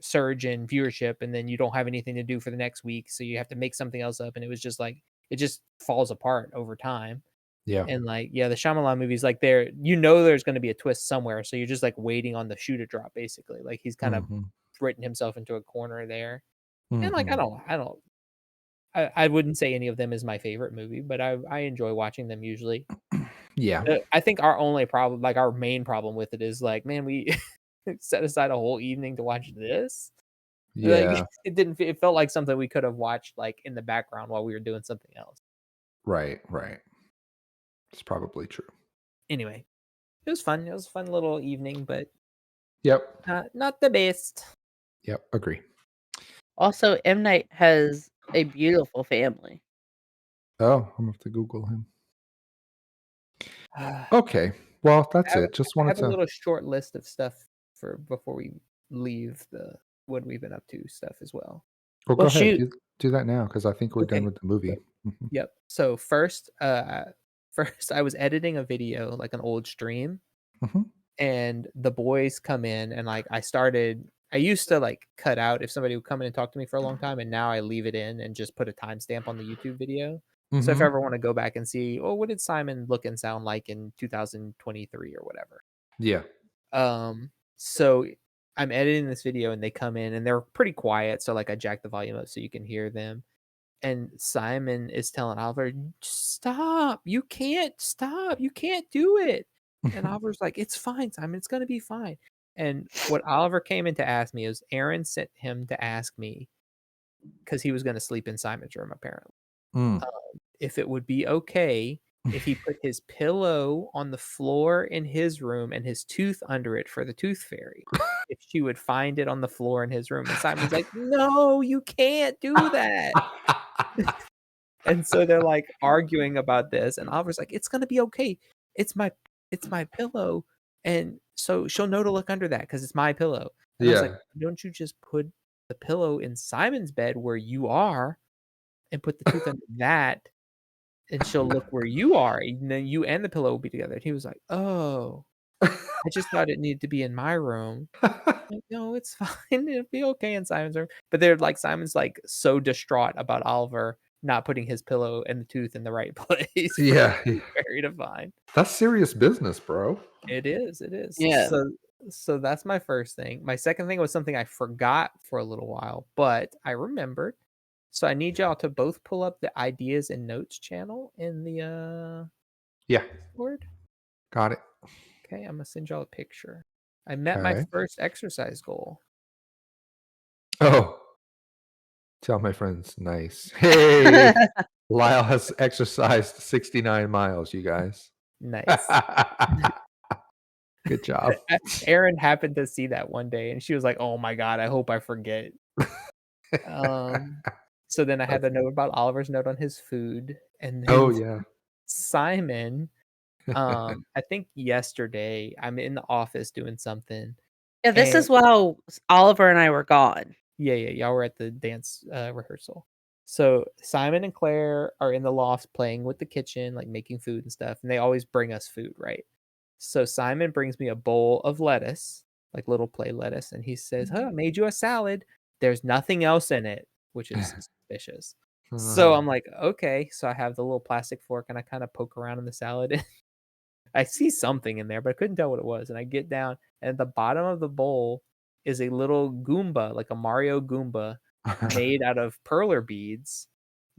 surge in viewership, and then you don't have anything to do for the next week, so you have to make something else up, and it was just like it just falls apart over time. Yeah. And like, yeah, the Shyamalan movies, like there's going to be a twist somewhere, so you're just like waiting on the shoe to drop, basically. Like he's kind of Mhm. written himself into a corner there. And like Mhm. I wouldn't say any of them is my favorite movie, but I enjoy watching them usually. Yeah. I think our only problem, like our main problem with it, is like, man, we set aside a whole evening to watch this. Like Yeah. it felt like something we could have watched like in the background while we were doing something else. Right. It's probably true. Anyway, it was fun. It was a fun little evening, but Yep. not the best. Yep. Agree. Also, M. Night has a beautiful family. Oh, I'm gonna have to Google him. Okay. Well, that's it. Just I wanted have a to. little short list of stuff for before we leave the what we've been up to stuff as well. Well, Well, go ahead. shoot. Do that now because I think we're Okay. done with the movie. Mhm. Yep. So first I was editing a video, like an old stream, Mhm. and the boys come in, and like I used to like cut out if somebody would come in and talk to me for a long time, and now I leave it in and just put a timestamp on the YouTube video. So if I Mhm. ever want to go back and see, oh, what did Simon look and sound like in 2023 or whatever? Yeah. So I'm editing this video and they come in and they're pretty quiet. So like I jack the volume up so you can hear them. And Simon is telling Oliver, stop, you can't stop, you can't do it. And Oliver's like, it's fine, Simon, it's gonna be fine. And what Oliver came in to ask me is Aaron sent him to ask me, because he was gonna sleep in Simon's room apparently, Mm. if it would be okay if he put his pillow on the floor in his room and his tooth under it for the tooth fairy. If she would find it on the floor in his room. And Simon's like, no, you can't do that. And so they're like arguing about this. And Oliver's like, it's gonna be okay. It's my pillow. And so she'll know to look under that because it's my pillow. And I was like, Yeah. don't you just put the pillow in Simon's bed where you are and put the tooth under that, and she'll look where you are, and then you and the pillow will be together. And he was like, oh, I just thought it needed to be in my room. Like, no, it's fine. It'll be okay in Simon's room. But they're like, Simon's like so distraught about Oliver not putting his pillow and the tooth in the right place. Yeah. Very to find. That's serious business, bro. It is. Yeah. So that's my first thing. My second thing was something I forgot for a little while, but I remembered. So I need y'all to both pull up the ideas and notes channel in the Yeah. Discord. Got it. Okay, I'm gonna send y'all a picture. I met my Okay. first exercise goal. Oh. Tell my friends. Nice. Hey. Lyle has exercised 69 miles, you guys. Nice. Good job. Erin happened to see that one day and she was like, oh my god, I hope I forget. So then I had the note about Oliver's note on his food, and then Oh, yeah. Simon, I think yesterday I'm in the office doing something. Yeah, this And is while Oliver and I were gone. yeah, y'all were at the dance rehearsal. So Simon and Claire are in the loft playing with the kitchen, like making food and stuff, and they always bring us food, right? So Simon brings me a bowl of lettuce, like little play lettuce, and he says, "Huh, I made you a salad. There's nothing else in it. which is suspicious. So I'm like, okay. So I have the little plastic fork and I kind of poke around in the salad. I see something in there, but I couldn't tell what it was. And I get down, and at the bottom of the bowl is a little Goomba, like a Mario Goomba, made out of perler beads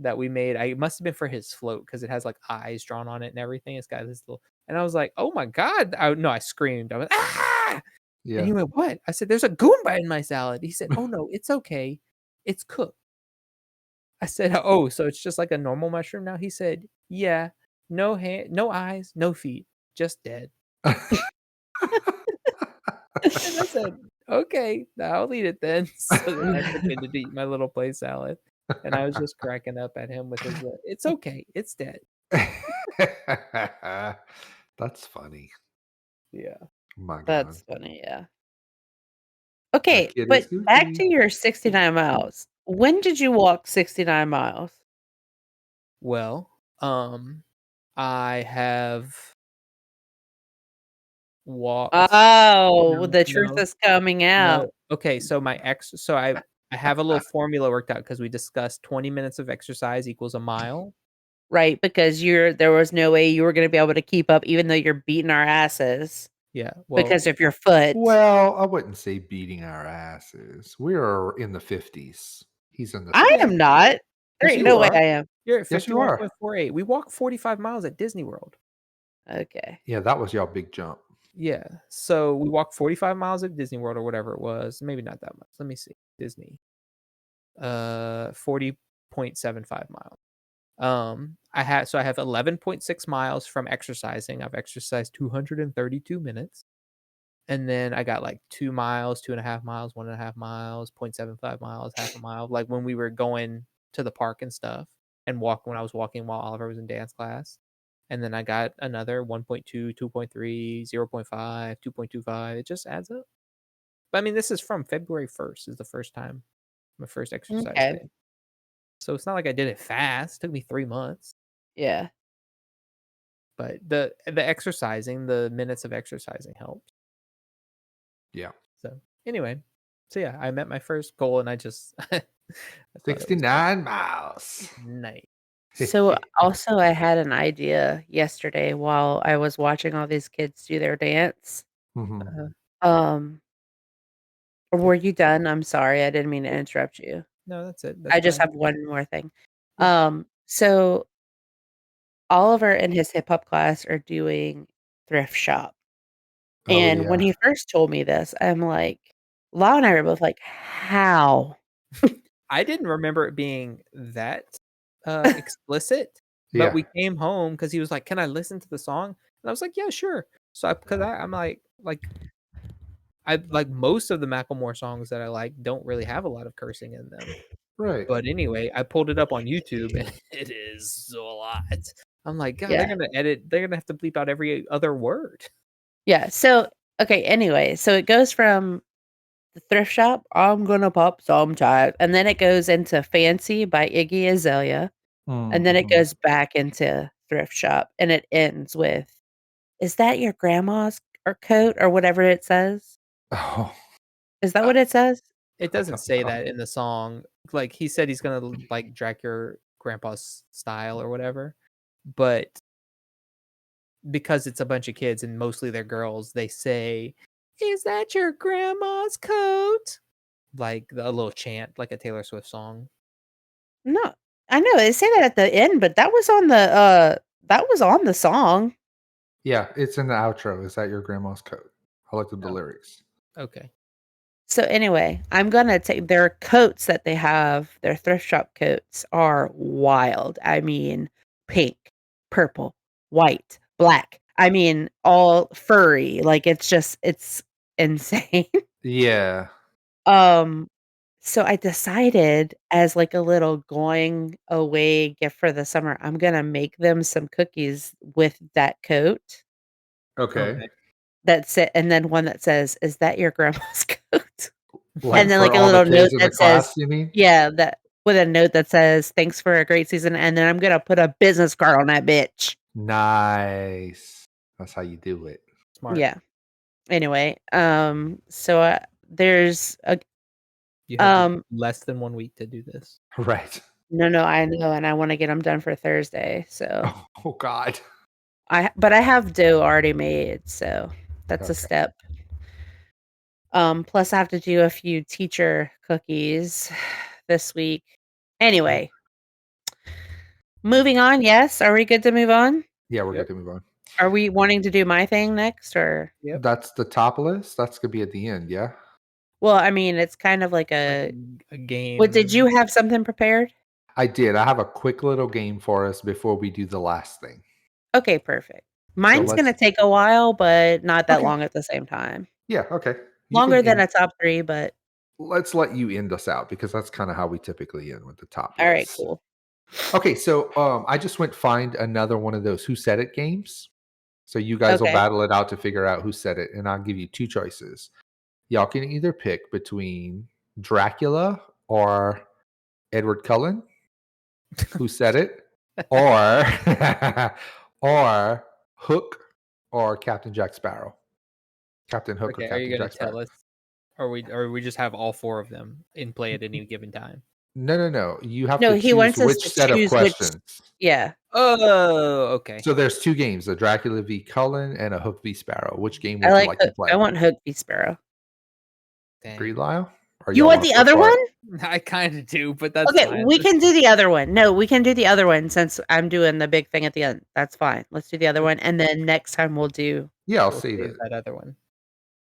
that we made. It must have been for his float because it has like eyes drawn on it and everything. It's got this little, and I was like, "Oh my god!" I screamed. I was ah! Yeah. And he went, "What?" I said, "There's a Goomba in my salad." He said, "Oh no, it's okay. It's cooked." I said, "Oh, so it's just like a normal mushroom now?" He said, "Yeah, no hand, no eyes, no feet, just dead." And I said, "Okay, I'll eat it then." So then I pretended to eat my little play salad, and I was just cracking up at him with his, "It's okay, it's dead." That's funny. Yeah. My God. That's funny, yeah. That Okay, kid but is back to goofy. your 69 miles. When did you walk 69 miles? Well, I have walked. Oh, No, the truth no, is coming out. no. Okay, so I have a little formula worked out because we discussed 20 minutes of exercise equals a mile. Right, because there was no way you were going to be able to keep up, even though you're beating our asses Yeah. Well, because of your foot. Well, I wouldn't say beating our asses. We are in the 50s. He's in the I 60s. am not. There Yes, ain't you no way are. I am. you're at Yes, you are. 51.48. We walked 45 miles at Disney World. Okay. Yeah, that was y'all big jump. Yeah. So we walked 45 miles at Disney World or whatever it was. Maybe not that much. Let me see. Disney. 40.75 miles. I have 11.6 miles from exercising. I've exercised 232 minutes. And then I got like 2 miles, 2.5 miles, 1.5 miles, 0.75 miles, half a mile. Like when we were going to the park and stuff and when I was walking while Oliver was in dance class. And then I got another 1.2, 2.3, 0.5, 2.25. It just adds up. But I mean, this is from February 1st is the first time, my first exercise Okay. day. So it's not like I did it fast. It took me 3 months. Yeah. But the exercising, the minutes of exercising helped. Yeah. So anyway, so yeah, I met my first goal, and I just I thought it was 69 miles. nice. So also I had an idea yesterday while I was watching all these kids do their dance. Mhm. Were you done? I'm sorry, I didn't mean to interrupt you. No, that's it. I That's just fine. have one more thing. Yeah. So Oliver and his hip hop class are doing thrift shop. Oh, And when yeah. he first told me this, I'm like, Lau and I were both like, how? I didn't remember it being that explicit, but Yeah. we came home because he was like, "Can I listen to the song?" And I was like, "Yeah, sure." So I'm like I like most of the Macklemore songs that I like don't really have a lot of cursing in them. Right. But anyway, I pulled it up on YouTube and it is a lot. I'm like, God, Yeah. they're gonna have to bleep out every other word. Yeah. So, okay. Anyway, so it goes from the thrift shop, I'm gonna pop some tag, and then it goes into Fancy by Iggy Azalea, and then it Mhm. goes back into thrift shop, and it ends with, "Is that your grandma's or coat or whatever it says?" Oh, Is that what it says? It I doesn't don't say know. that in the song. Like he said he's gonna like drag your grandpa's style or whatever. But because it's a bunch of kids and mostly they're girls, they say, "Is that your grandma's coat?" Like a little chant, like a Taylor Swift song. No, I know they say that at the end, but that was on the song. Yeah, it's in the outro. Is that your grandma's coat? I looked up the Oh. lyrics. Okay. So anyway, I'm gonna take their coats that they have, their thrift shop coats are wild. I mean, pink, purple, white, black. I mean, all furry. Like it's insane. Yeah. So I decided as like a little going away gift for the summer, I'm gonna make them some cookies with that coat. Okay. That's it, and then one that says, "Is that your grandma's coat?" Like And then for like a all the little note kids in the that says, class, you mean? yeah, that with a note that says, "Thanks for a great season," and then I'm gonna put a business card on that bitch. Nice. That's how you do it. Smart. Yeah. Anyway, so there's You have Um, less than 1 week to do this. Right. no, I know, and I want to get them done for Thursday. So Oh God. but I have dough already made, so that's a Okay. step. Plus I have to do a few teacher cookies this week. Anyway, moving on. Yes, are we good to move on? Yeah, we're Yep. good to move on. Are we wanting to do my thing next, or? Yep. That's the top list. That's gonna be at the end. Yeah. Well, I mean, it's kind of like Like a game. What did you have something prepared? I did. I have a quick little game for us before we do the last thing. Okay, perfect. Mine's let's- gonna take a while, but not that Okay. long at the same time. Yeah. Okay. You Longer can than end- a top 3, but Let's let you end us out because that's kind of how we typically end with the top. all right, lists. cool. Okay, so I just went find another one of those Who Said It games. So you guys will Okay. battle it out to figure out who said it, and I'll give you 2 choices. Y'all can either pick between Dracula or Edward Cullen, who said it, or or Hook or Captain Jack Sparrow. Captain Hook Okay, or are Captain you gonna Jack Sparrow. tell us, or we just have all 4 of them in play at any given time? No. You have No, to he choose wants us which to set of choose which- questions. Yeah. Oh, okay. So there's 2 games: a Dracula v Cullen and a Hook v Sparrow. Which game would I you like like to Hook. play? I want Hook v Sparrow. Dang. Agree, Lyle? Or You y'all want wanna the split other apart? one? I kind of do, but that's Okay, fine. we can do the other one. No, we can do the other one since I'm doing the big thing at the end. That's fine. Let's do the other one, and then next time we'll do. Yeah, I'll We'll save save it. that other one.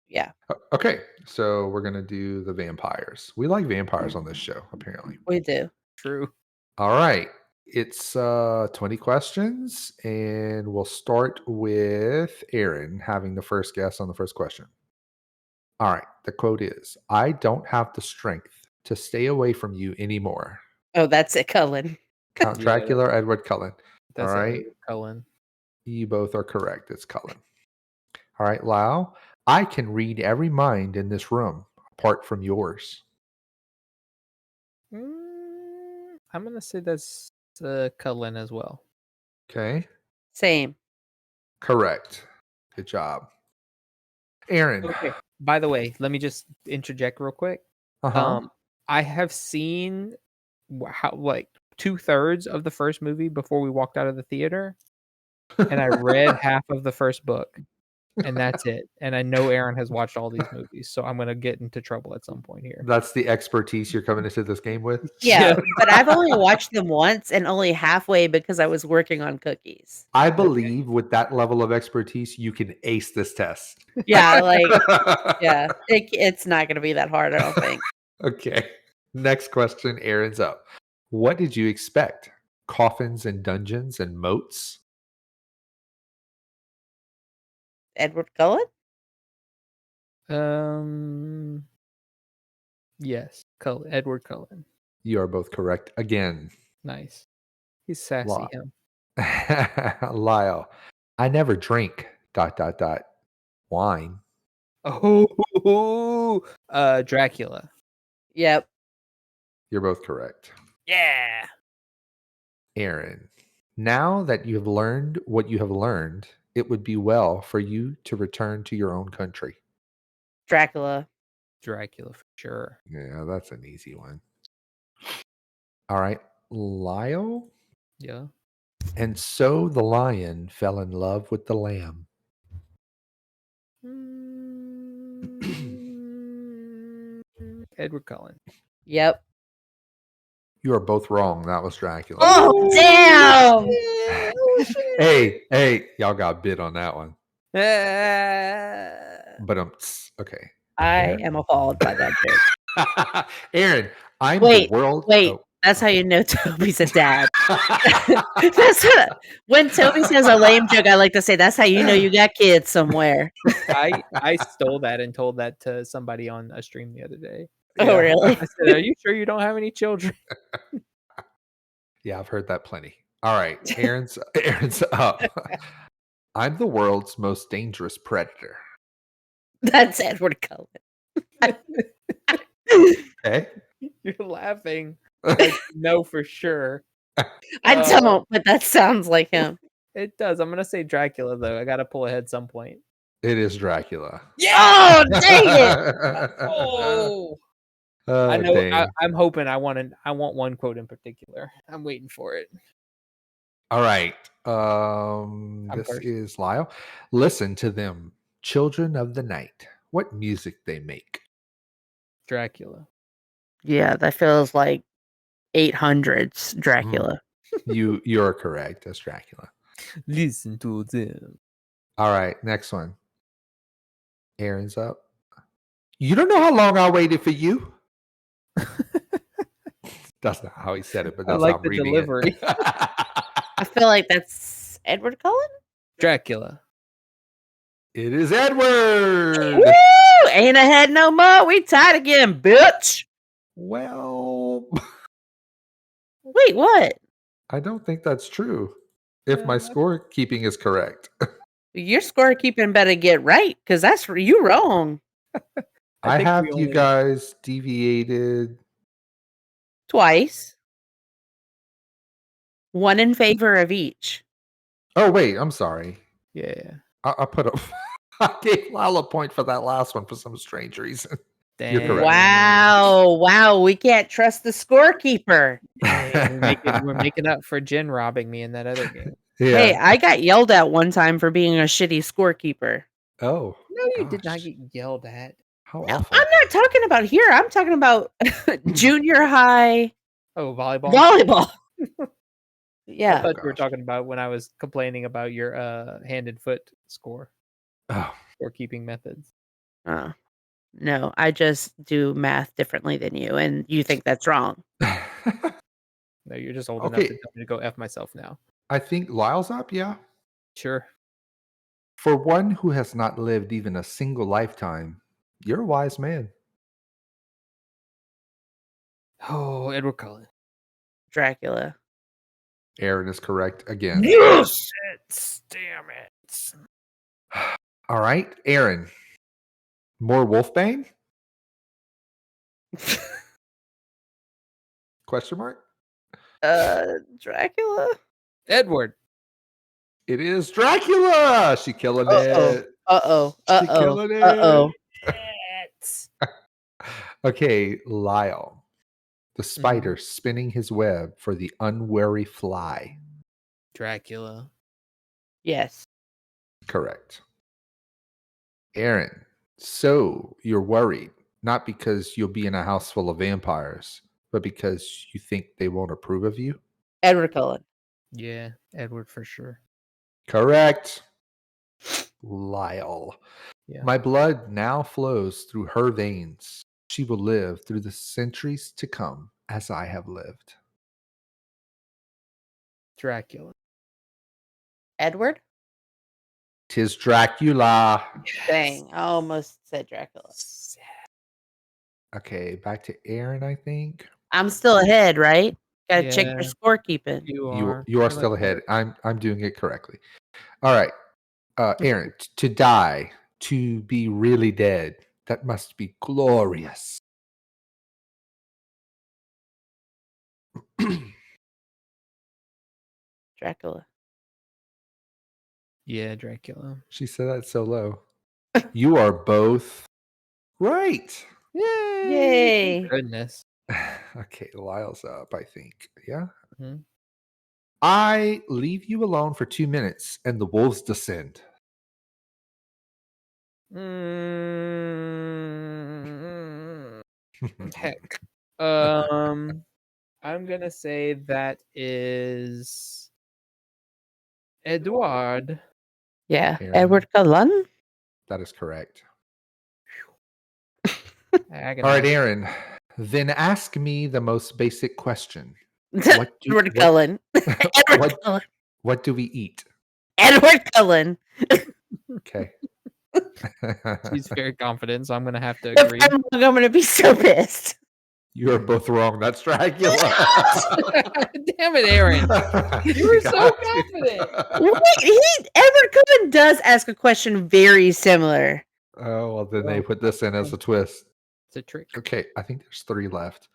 Yeah, Okay, so we're gonna do the vampires. We like vampires on this show, apparently. we do. True. All right, it's 20 questions, and we'll start with Aaron having the first guess on the first question. All right, the quote is, "I don't have the strength to stay away from you anymore." Oh, that's it, Cullen. Count Yeah, Dracula or Edward Cullen? That's All it, right. Cullen. You both are correct. It's Cullen. All right, Lau. "I can read every mind in this room, apart from yours." I'm gonna say that's Cullen as well. Okay. Same. Correct. Good job. Aaron. Okay. By the way, let me just interject real quick. Uh-huh. I have seen how like 2/3 of the first movie before we walked out of the theater, and I read half of the first book, and that's it. And I know Aaron has watched all these movies, so I'm gonna get into trouble at some point here. That's the expertise you're coming into this game with? Yeah, but I've only watched them once and only halfway because I was working on cookies. I believe with that level of expertise, you can ace this test. Yeah, like yeah, it's not going to be that hard, I don't think. Okay. Next question. Aaron's up. What did you expect? Coffins and dungeons and moats? Edward Cullen? Yes, Edward Cullen. You are both correct again. Nice. He's sassy. Wow. Him. Lyle. "I never drink ... wine." Oh, Dracula. Yep. You're both correct. Yeah. Aaron. "Now that you have learned what you have learned, it would be well for you to return to your own country." Dracula. Dracula for sure. Yeah, that's an easy one. All right, Lyle. Yeah. "And so the lion fell in love with the lamb." Edward Cullen. Yep. You are both wrong. That was Dracula. Oh, damn! Hey, y'all got bit on that one. Ah. But okay. I am appalled by that joke. Aaron, I'm Wait, the world. Wait, that's how you know Toby's a dad. That's when Toby says a lame joke, I like to say that's how you know you got kids somewhere. I stole that and told that to somebody on a stream the other day. Oh, really? I said, "Are you sure you don't have any children?" Yeah, I've heard that plenty. All right, Aaron's up. "I'm the world's most dangerous predator." That's Edward Cullen. Okay. You're laughing. Like, no, for sure. I don't, but that sounds like him. It does. I'm gonna say Dracula though. I gotta pull ahead some point. It is Dracula. Oh, dang it! Oh, I know. Dang. I'm hoping. I want one quote in particular. I'm waiting for it. All right. I'm This first. is Lyle. Listen to them, children of the night. What music they make. Dracula. Yeah, that feels like 800s Dracula. You're correct. That's Dracula. Listen to them. All right, next one. Aaron's up. You don't know how long I waited for you. That's not how he said it, but I that's like how I'm the reading delivery. it. I feel like that's Edward Cullen. Dracula. It is Edward. Woo! Ain't ahead no more. We tied again, bitch. Well, Wait, what? I don't think that's true. If my scorekeeping is correct. Your scorekeeping better get right, because that's you wrong I think have we you only- guys deviated. twice. One in favor of each. Oh, wait, I'm sorry. Yeah. I put up. I gave Lyle a point for that last one for some strange reason. You're Dang. correct. Wow. We can't trust the scorekeeper. Hey, we're making up for Jen robbing me in that other game. Yeah. Hey, I got yelled at one time for being a shitty scorekeeper. Oh. No, you did not gosh. get yelled at. How No, awful. I'm not talking about here. I'm talking about junior high Oh, volleyball. volleyball. I Yeah. thought you were gosh. talking about when I was complaining about your hand and foot score Oh. or keeping methods. No, I just do math differently than you, and you think that's wrong. No, you're just old enough Okay. to tell me to go F myself now. I think Lyle's up, yeah. Sure. For one who has not lived even a single lifetime, you're a wise man. Oh, Edward Cullen. Dracula. Aaron is correct again. Yes. Damn it. All right, Aaron. More Wolfbane? Question mark? Dracula. Edward. It is Dracula. She killing Uh-oh. it. Uh-oh. She Uh-oh. killing it. Uh-oh. Okay, Lyle. The spider spinning his web for the unwary fly. Dracula. Yes. Correct. Aaron. So you're worried, not because you'll be in a house full of vampires, but because you think they won't approve of you? Edward Cullen. Yeah, Edward for sure. Correct. Lyle. Yeah. My blood now flows through her veins. She will live through the centuries to come as I have lived. Dracula. Edward? 'Tis Dracula. Dang. I almost said Dracula. Okay, back to Aaron, I think. I'm still ahead, right? Gotta check your Yeah. scorekeeping. You You are. you I are like still that. ahead. I'm doing it correctly. All right. Aaron, to die, to be really dead, that must be glorious. Dracula. Yeah, Dracula. She said that so low. You are both right. Yay. Goodness. Okay, Lyle's up, I think. Yeah. Mhm. I leave you alone for 2 minutes and the wolves descend. Heck. I'm gonna say that is Edward. Yeah. Aaron. Edward Cullen? That is correct. All All right, Aaron. Then ask me the most basic question. What do- Edward what- Cullen. Edward what- Cullen. What do we eat? Edward Cullen. Okay. She's very confident, so I'm gonna have to If agree. I'm wrong, I'm gonna be so pissed. You're both wrong. That's Dracula. Damn it, Aaron. You were so confident. Wait, Edward Cullen does ask a question very similar. Oh, well, then they put this in as a twist. It's a trick. Okay, I think there's 3 left.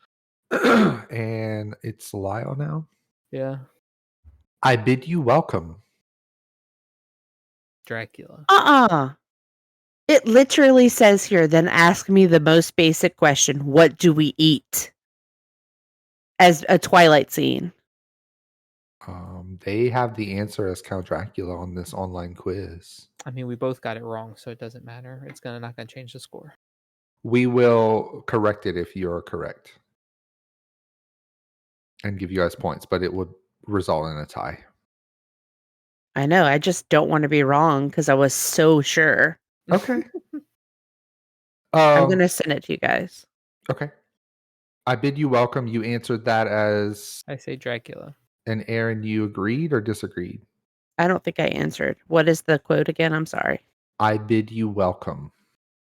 And it's Lyle now. Yeah. I bid you welcome. Dracula. It literally says here, then ask me the most basic question. What do we eat? As a Twilight scene. They have the answer as Count Dracula on this online quiz. I mean, we both got it wrong, so it doesn't matter. It's not gonna change the score. We will correct it if you're correct and give you guys points, but it would result in a tie. I know. I just don't want to be wrong because I was so sure. Okay. I'm going to send it to you guys. Okay. I bid you welcome. You answered that as, I say Dracula. and Aaron, you agreed or disagreed? I don't think I answered. What is the quote again? I'm sorry. I bid you welcome.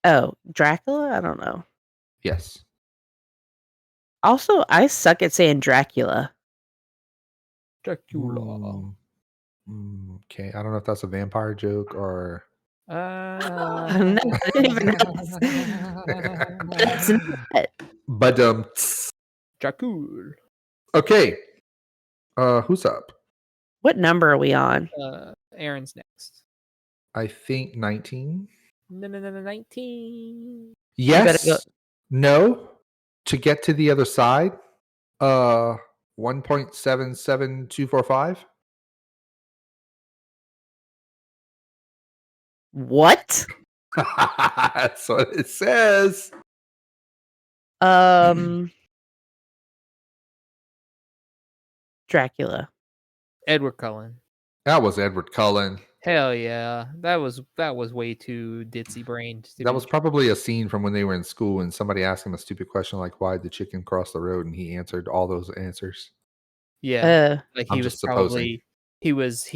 Oh, Dracula? I don't know. Yes. Also, I suck at saying Dracula. Dracula. Okay. I don't know if that's a vampire joke or. No, I didn't even know. That's not. But Dracula. okay. Who's up? What number are we on? Aaron's next. I think 19. No, 19. Yes. go- No. To get to the other side. 1.77245. What? That's what it says. Dracula. Edward Cullen. That was Edward Cullen. Hell yeah. That was way too ditzy brained. That was probably a scene from when they were in school and somebody asked him a stupid question like, why did the chicken cross the road? And he answered all those answers. Yeah. Like I'm he was just supposing. probably he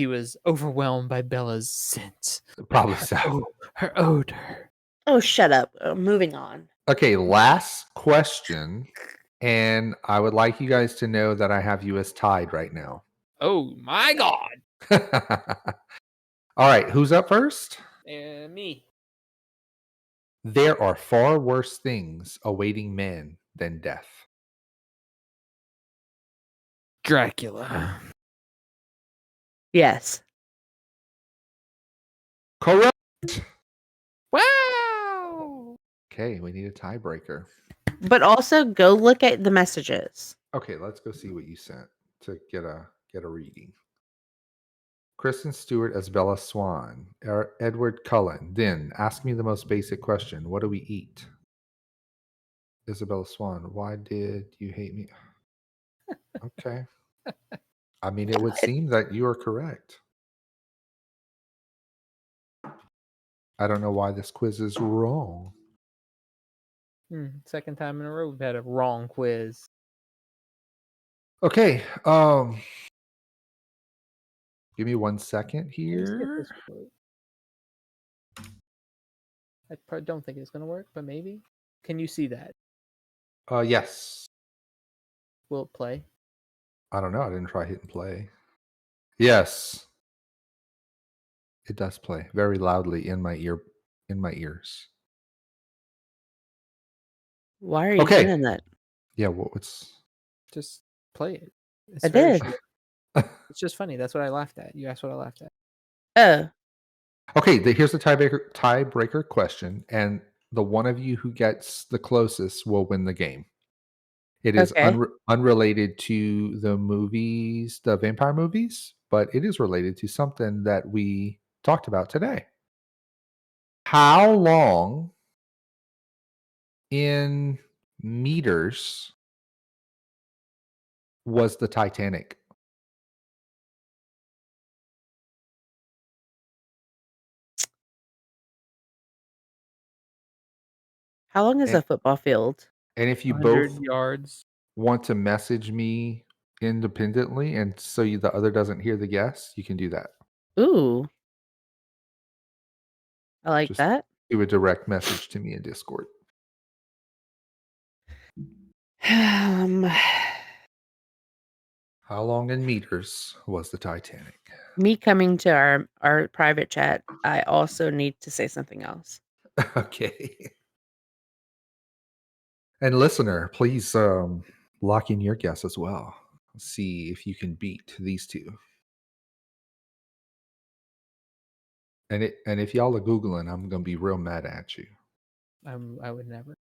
was overwhelmed by Bella's scent. Probably so. Her odor. Oh, shut up. Moving on. Okay, last question. And I would like you guys to know that I have you as tied right now. Oh my god. All right, who's up first? Me. There are far worse things awaiting men than death. Dracula. Yes. Correct. Wow. Okay, we need a tiebreaker. But also go look at the messages. Okay, let's go see what you sent to get a reading. Kristen Stewart as Bella Swan. Edward Cullen. Then ask me the most basic question. What do we eat? Isabella Swan. Why did you hate me? Okay. I mean, it would seem that you are correct. I don't know why this quiz is wrong. Second time in a row we've had a wrong quiz. Okay. Give me 1 second here. I don't think it's going to work, but maybe. Can you see that? Yes. Will it play? I don't know. I didn't try hitting play. Yes. It does play very loudly in my ears. Why are you Okay. doing that? Yeah, what's Just play it. It's I very did. short. It's just funny. That's what I laughed at. You asked what I laughed at. Oh. Okay, here's the tiebreaker question, and the one of you who gets the closest will win the game. It is Okay. unrelated to the movies, the vampire movies, but it is related to something that we talked about today. How long in meters was the Titanic? How long is And- a football field? And if you 100 both yards. want to message me independently and so the other doesn't hear the guess, you can do that. Ooh. I like Just that. do a direct message to me in Discord. How long in meters was the Titanic? Me coming to our private chat, I also need to say something else. Okay. And listener, please lock in your guess as well. See if you can beat these two. And if y'all are googling, I'm gonna be real mad at you. I would never.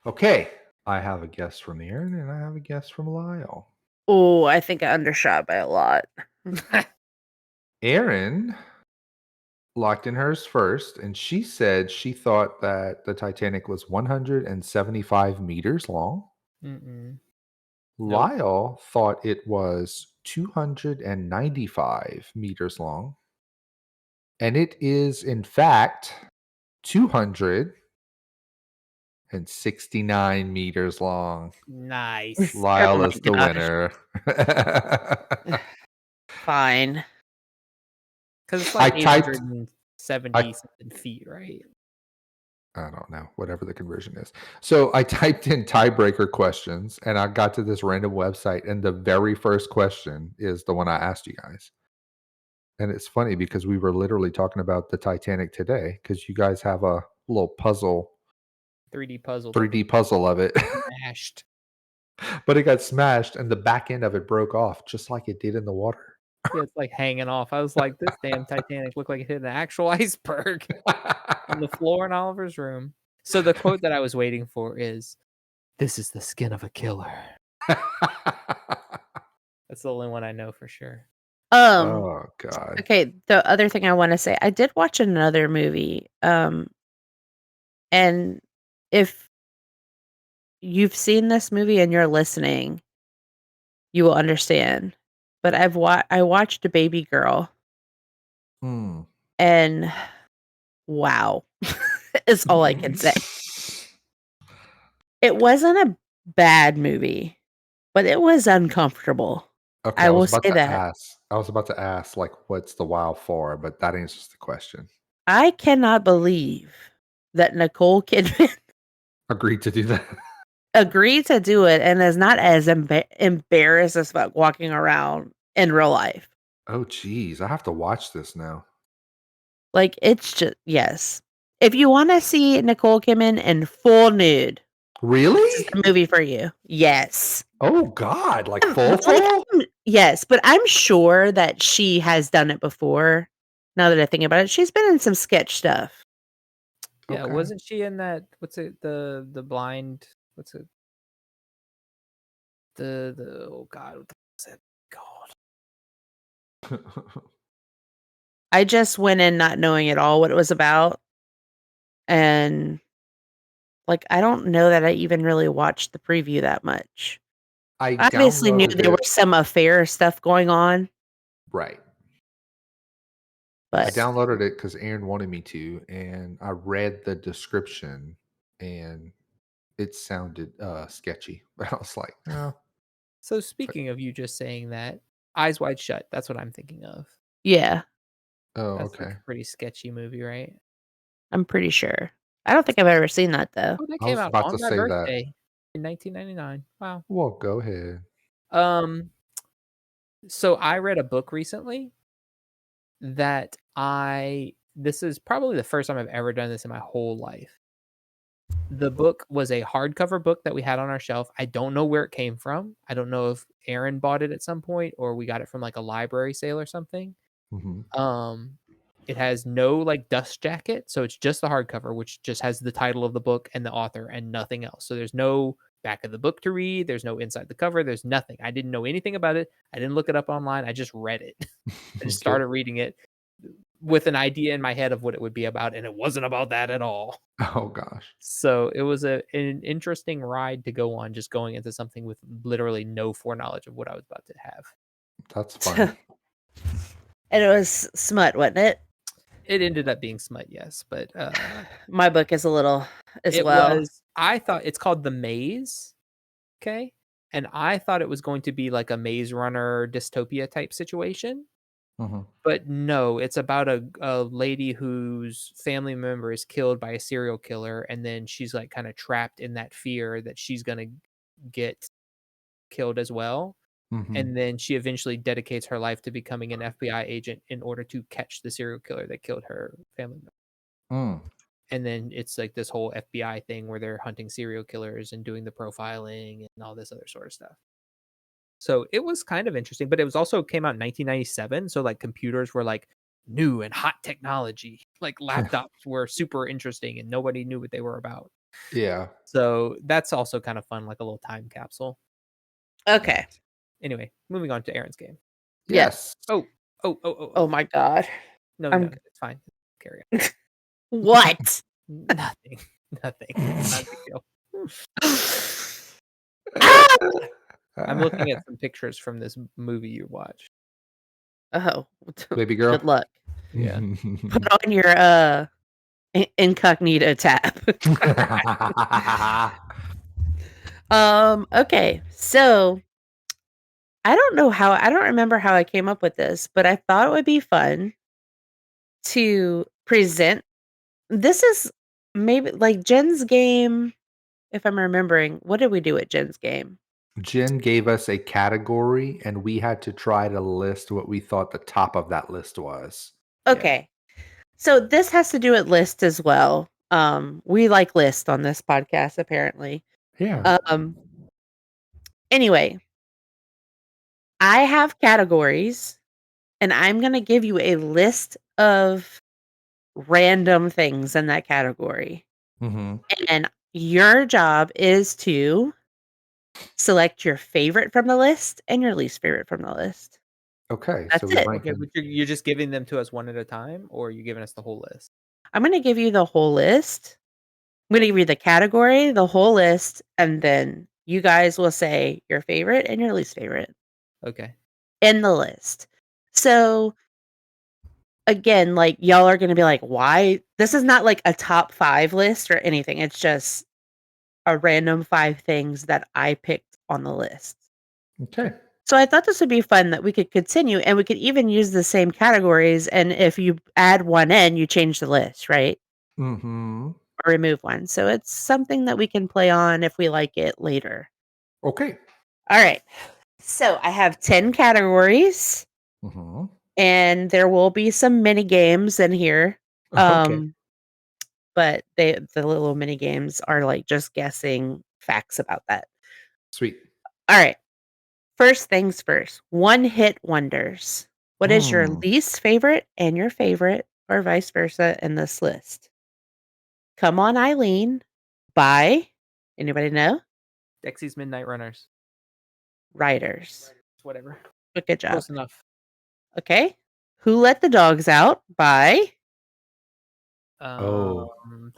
Okay, I have a guess from Aaron, and I have a guess from Lyle. Oh, I think I undershot by a lot. Aaron locked in hers first, and she said she thought that the Titanic was 175 meters long. Mm-mm. Nope. Lyle thought it was 295 meters long. And it is, in fact, 269 meters long. Nice. Lyle Oh is my the gosh. winner. Fine. Because it's I like typed- 870 something feet, right? I don't know, whatever the conversion is. So I typed in tiebreaker questions and I got to this random website, and the very first question is the one I asked you guys. And it's funny because we were literally talking about the Titanic today because you guys have a little puzzle, 3D puzzle. 3D puzzle of it. Smashed. But it got smashed and the back end of it broke off just like it did in the water. Yeah, it's like hanging off. I was like, this damn Titanic looked like it hit an actual iceberg on the floor in Oliver's room. So the quote that I was waiting for is, "This is the skin of a killer." That's the only one I know for sure. Oh God. Okay, the other thing I want to say, I did watch another movie. And if you've seen this movie and you're listening, you will understand. But I watched a Baby Girl, Hmm. and wow, is all I can say. It wasn't a bad movie, but it was uncomfortable. Okay, I I will was about say to that. ask. I was about to ask, like, what's the wow for? But that answers the question. I cannot believe that Nicole Kidman Agreed to do that. agreed to do it and is not as embarrassed as fuck walking around in real life. Oh, geez, I have to watch this now. Like, it's just, yes. If you want to see Nicole Kidman in full nude, this is Really? the movie for you. Yes. Oh God, like full Like, full? yes, but I'm sure that she has done it before. Now that I think about it, she's been in some sketch stuff. Yeah, Okay. wasn't she in that? What's it? The blind. What's it? The oh God, what the fuck is it called? I just went in not knowing at all what it was about. And like, I don't know that I even really watched the preview that much. I I obviously knew downloaded there it. was some affair stuff going on, Right. I but downloaded it because Aaron wanted me to, and I read the description, and it sounded sketchy. But I was like, oh, So speaking of you just saying that, Eyes Wide Shut. That's what I'm thinking of. yeah, oh, That's okay. like a pretty sketchy movie, right? I'm pretty sure. I don't think I've ever seen that though. Oh, that I came was out about on to my say that. birthday in 1999. Wow. Well, go ahead. So I read a book recently that this is probably the first time I've ever done this in my whole life. The book was a hardcover book that we had on our shelf. I don't know where it came from. I don't know if Aaron bought it at some point or we got it from like a library sale or something. hmm It has no like dust jacket, so it's just the hardcover, which just has the title of the book and the author and nothing else. So there's no back of the book to read. There's no inside the cover. There's nothing. I didn't know anything about it. I didn't look it up online. I just read it. I just started reading it with an idea in my head of what it would be about, and it wasn't about that at all. Oh gosh. So it was an interesting ride to go on, just going into something with literally no foreknowledge of what I was about to have. That's funny. And it was smut, wasn't it? It ended up being smut, yes, but My book is a little as it well. was. I thought it's called The Maze, okay, and I thought it was going to be like a Maze Runner dystopia type situation. Mhm. But no, it's about a lady whose family member is killed by a serial killer, and then she's like kind of trapped in that fear that she's gonna get killed as well. Mhm. And then she eventually dedicates her life to becoming an FBI agent in order to catch the serial killer that killed her family member. Mm. And then it's like this whole FBI thing where they're hunting serial killers and doing the profiling and all this other sort of stuff. So it was kind of interesting, but it was also came out in 1997. So like computers were like new and hot technology. Like laptops were super interesting and nobody knew what they were about. Yeah. So that's also kind of fun, like a little time capsule. Okay. Anyway, moving on to Aaron's game. Yes. Oh. Oh my god. No, I'm- no, it's fine. Carry on. What? Nothing. Not a big deal. I'm looking at some pictures from this movie you watched. Oh, Baby girl. good luck. Yeah. Put on your incognito tab. Okay. So I don't remember how I came up with this, but I thought it would be fun to present. This is maybe like Jen's game, if I'm remembering. What did we do at Jen's game? Jen gave us a category and we had to try to list what we thought the top of that list was. Yeah. Okay. So this has to do with list as well. We like list on this podcast, apparently. Yeah. Anyway, I have categories and I'm going to give you a list of random things in that category. Mm-hmm. And your job is to select your favorite from the list and your least favorite from the list. Okay. That's so we it. rank Okay, them. but you're just giving them to us one at a time, or are you giving us the whole list? I'm going to give you the whole list. I'm going to give you the category, the whole list, and then you guys will say your favorite and your least favorite Okay. in the list. So again, like y'all are going to be like, why? This is not like a top 5 list or anything. It's just a random 5 things that I picked on the list. Okay. So I thought this would be fun that we could continue and we could even use the same categories. And if you add one in, you change the list, right? Mm-hmm. Or remove one. So it's something that we can play on if we like it later. Okay. All right. So I have 10 categories Mm-hmm. and there will be some mini games in here. Okay. But the little mini games are like just guessing facts about that. Sweet. All right. First things first. One-hit wonders. What is your least favorite and your favorite, or vice versa, in this list? Come On Eileen by, anybody know? Dexy's Midnight Runners. Writers. Whatever. Good job. Close enough. Okay. Who Let the Dogs Out by? The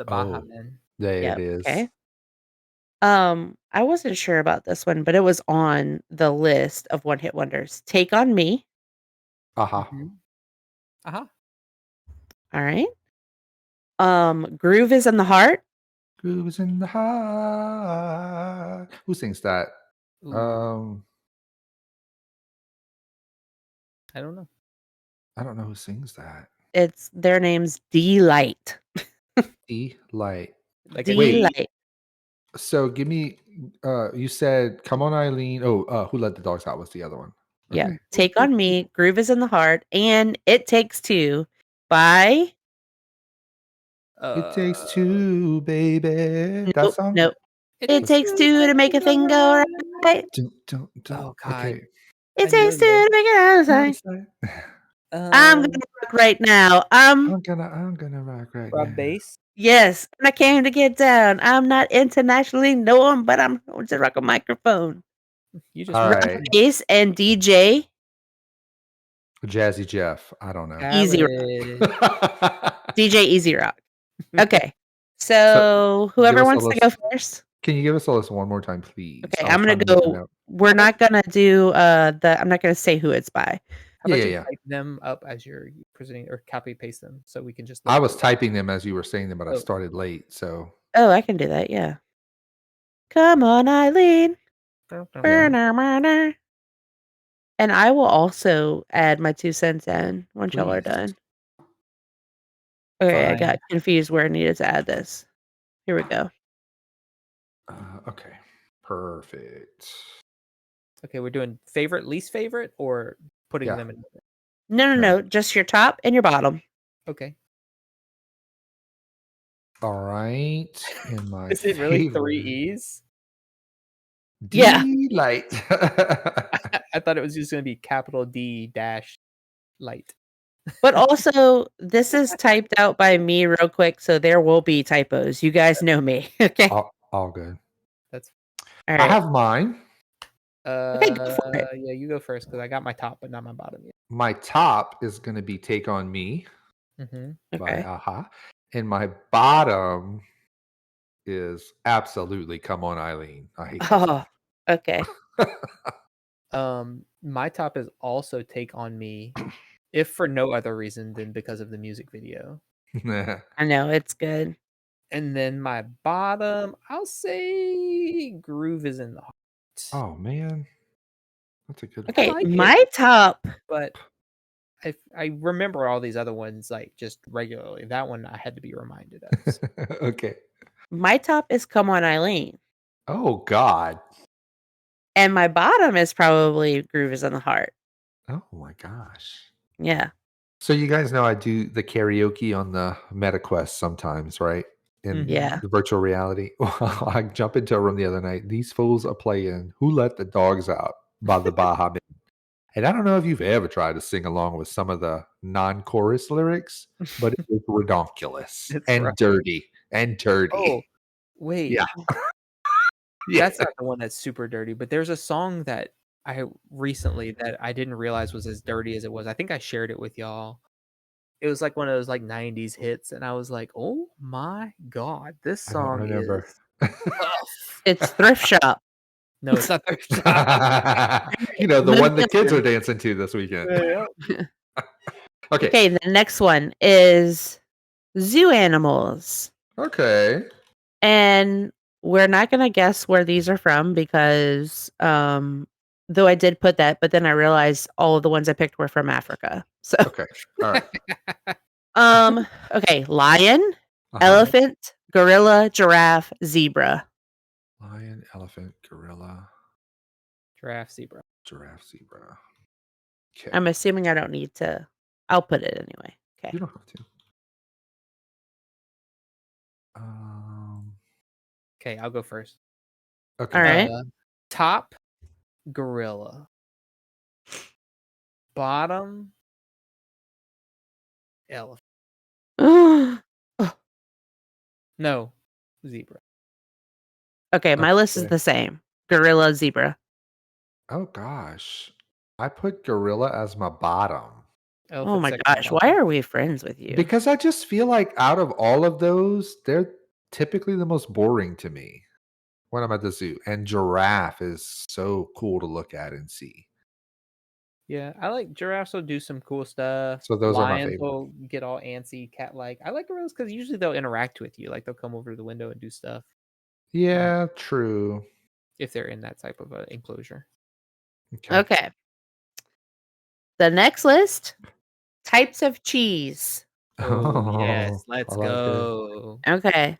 Baja Oh. Men. There Yep, it is. okay. I wasn't sure about this one, but it was on the list of one-hit wonders. Take on Me. Aha. Uh-huh. All right. Groove is in the Heart. Grooves in the heart. Who sings that? Ooh, I don't know. I don't know who sings that. It's their name's Delight. Light. Like Delight. So give me you said Come On Eileen. Who Let the Dogs Out was the other one. Yeah. Okay. Take on Me, Groove is in the Heart, and It Takes Two by It takes two, baby. That song? Nope. It takes two to make a thing go right. Dun. Oh, God. Okay. It I takes know two this. to make it outside. I'm gonna rock right now. I'm gonna rock right Rob now. bass. Yes, I came to get down. I'm not internationally known, but I'm to rock a microphone. You just All Rock right. bass and DJ. Jazzy Jeff. I don't know. Easy rock. Ballad. DJ Easy Rock. Okay. So whoever give us a wants to go list. first. Can you give us a list one more time, please? Okay, I was I'm gonna trying to make a go. note. We're not gonna do I'm not gonna say who it's by. How about Yeah, you yeah. type them up as you're presenting or copy paste them so we can just I look was at typing them as you were saying them, but I Oh. started late. So Oh, I can do that, yeah. Come on, Eileen. it. Burner. And I will also add my 2 cents in once y'all are Please. done. Okay, I Fine. got confused where I needed to add this. Here we go. Okay. Perfect. Okay, we're doing favorite, least favorite, or putting Yeah. them in. No, just your top and your bottom. Okay. All right. And my Is it really favorite. 3 E's? Yeah. Delight. I thought it was just gonna be capital D dash light. But also, this is typed out by me real quick, so there will be typos. You guys know me. Okay. All good. That's All I right. have mine. Okay, go for it. yeah, you go first because I got my top but not my bottom yet. My top is going to be Take On Me Mm-hmm. by Okay. Aha. And my bottom is absolutely Come On Eileen. I hate that Oh, song. okay. My top is also Take On Me, if for no other reason than because of the music video. I know it's good. And then my bottom, I'll say Groove is in the Heart. Oh, man. That's a good one. Okay, like my top. But I remember all these other ones like just regularly. That one I had to be reminded of. So. Okay. My top is Come On Eileen. Oh, God. And my bottom is probably Groove is in the Heart. Oh, my gosh. Yeah. So you guys know I do the karaoke on the MetaQuest sometimes, right? In Yeah. the virtual reality. Well, I jump into a room the other night. These fools are playing Who Let the Dogs Out by the Baha Men. And I don't know if you've ever tried to sing along with some of the non-chorus lyrics, but it is redonkulous It's and rough. dirty and dirty. Oh, wait. Yeah. That's not the one that's super dirty, but there's a song that I recently that I didn't realize was as dirty as it was. I think I shared it with y'all. It was like one of those like 90s hits, and I was like, oh my god, this I don't song remember. is tough. It's Thrift Shop. No, it's not Thrift Shop. You know, the one the kids are dancing to this weekend. Yeah. Okay. Okay, the next one is Zoo Animals. Okay. And we're not going to guess where these are from because though I did put that, but then I realized all of the ones I picked were from Africa. So Okay. All right. okay, lion, Uh-huh. elephant, gorilla, giraffe, zebra. Lion, elephant, gorilla, Giraffe, zebra. giraffe, zebra. Okay. I'm assuming I don't need to. I'll put it anyway. Okay. You don't have to. Okay, I'll go first. Okay. All right. Top, gorilla. Bottom, elephant. No, zebra. Okay, my list is Okay. the same. Gorilla, zebra. Oh gosh. I put gorilla as my bottom. Oh Elephant's my second gosh, why bottom. are we friends with you? Because I just feel like out of all of those, they're typically the most boring to me when I'm at the zoo. And giraffe is so cool to look at and see. Yeah, I like giraffes will do some cool stuff. So those are my Lions favorite. will get all antsy, cat-like. I like gorillas because usually they'll interact with you. Like they'll come over to the window and do stuff Yeah, true. if they're in that type of enclosure. Okay. The next list, types of cheese. Oh, yes, I let's like it. go. Okay.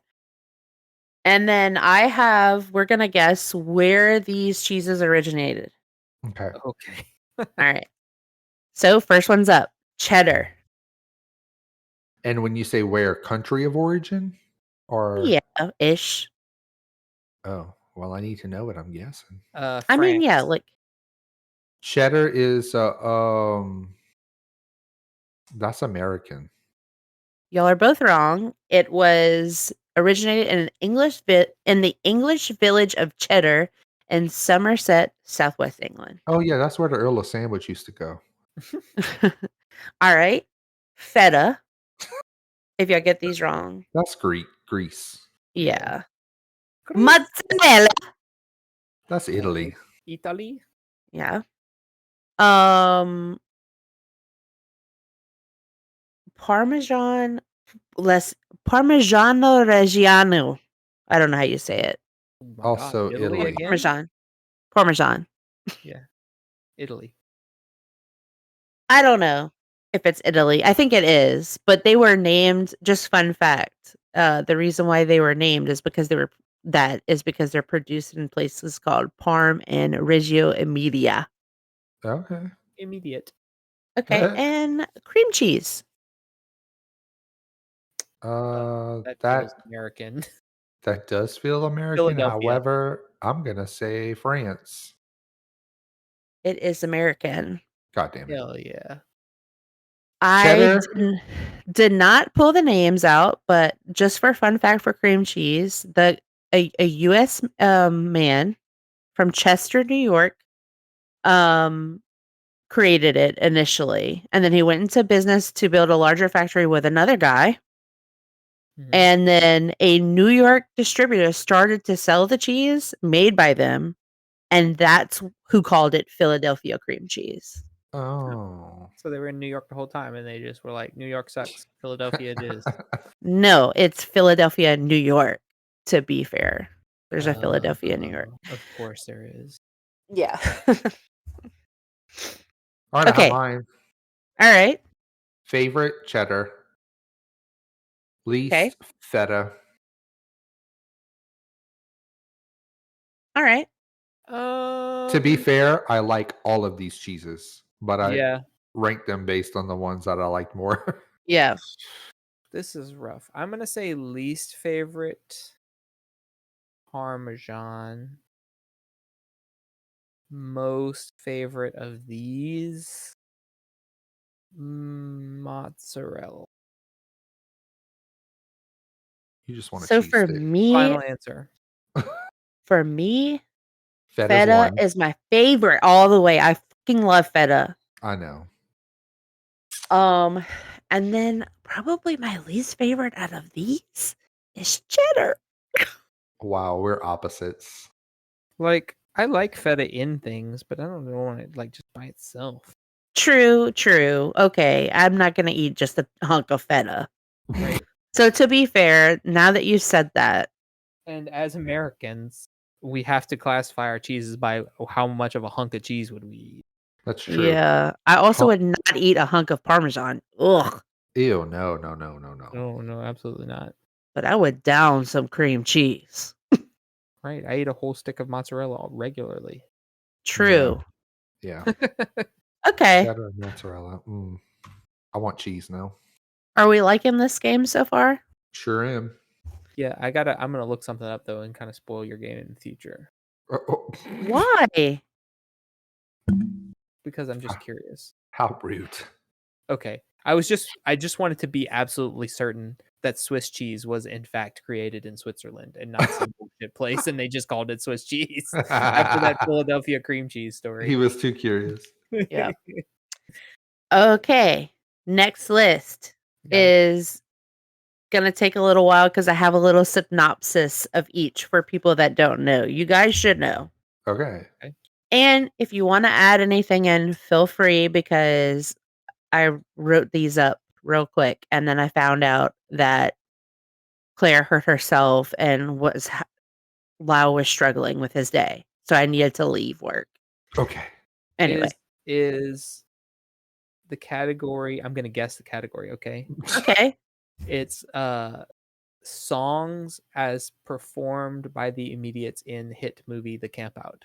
And then we're going to guess where these cheeses originated. Okay. Okay. All right. So, first one's up, cheddar. And when you say where, country of origin? Or Yeah, ish. oh, well, I need to know what I'm guessing. I mean, yeah, France. like Cheddar is that's American. y'all are both wrong. It was originated in the English village of Cheddar in Somerset, Southwest England. Oh yeah, that's where the Earl of Sandwich used to go. All right. Feta. If y'all get these wrong. That's Greece. Yeah. Mozzarella. That's Italy. Italy. Yeah. Parmesan Parmigiano Reggiano. I don't know how you say it. Oh my Also God, Italy. again? Parmesan. Yeah, Italy. I don't know if it's Italy. I think it is, but they were named. Just fun fact: the reason why they were named is because they're produced in places called Parm and Reggio Emilia. Okay. Immediate. Okay, and cream cheese. That That feels American. that does feel American. Philadelphia. However, I'm gonna say France. It is American. God damn it. Hell yeah. I Cheddar? did not pull the names out, but just for fun fact for cream cheese, a U.S. Man from Chester, New York, created it initially, and then he went into business to build a larger factory with another guy, Mhm. and then a New York distributor started to sell the cheese made by them, and that's who called it Philadelphia cream cheese. Oh. So they were in New York the whole time, and they just were like, "New York sucks. Philadelphia it is." No, it's Philadelphia, New York. To be fair, there's a Philadelphia, New York. Of course there is. Yeah. All right, I Okay. have mine. All right. Favorite cheddar. Least feta. All right. To be fair, I like all of these cheeses, but I yeah, rank them based on the ones that I like more. Yeah. this is rough. I'm gonna say least favorite Parmesan. Most favorite of these mozzarella. You just want a So cheese for stick. me, Final answer. Feta's feta one. is my favorite all the way. I fucking love feta. I know. And then probably my least favorite out of these is cheddar. Wow, we're opposites. Like I like feta in things, but I don't want it like just by itself. True. Okay, I'm not gonna eat just a hunk of feta. Right. So to be fair, now that you said that, And as Americans, we have to classify our cheeses by how much of a hunk of cheese would we eat. That's true. yeah, I also Huh. would not eat a hunk of Parmesan. Ugh. Ew, no. No, absolutely not. But I would down some cream cheese. Right. I eat a whole stick of mozzarella regularly. True. Yeah. Okay. Cheddar and mozzarella. I want cheese now. Are we liking this game so far? Sure am. Yeah, I'm gonna look something up though and kind of spoil your game in the future Oh. Why? because I'm just curious. How rude. Okay. I just wanted to be absolutely certain that Swiss cheese was in fact created in Switzerland and not some bullshit place, and they just called it Swiss cheese after that Philadelphia cream cheese story. He was too curious. Yeah. Okay. Next list Got it. is gonna take a little while because I have a little synopsis of each for people that don't know. You guys should know. Okay. And if you want to add anything in, feel free because I wrote these up real quick and then I found out that Claire hurt herself and Lau was struggling with his day. So I needed to leave work. Okay. Anyway. Is the category, I'm gonna guess the category, okay? Okay. It's songs as performed by the Immediates in hit movie The Camp Out.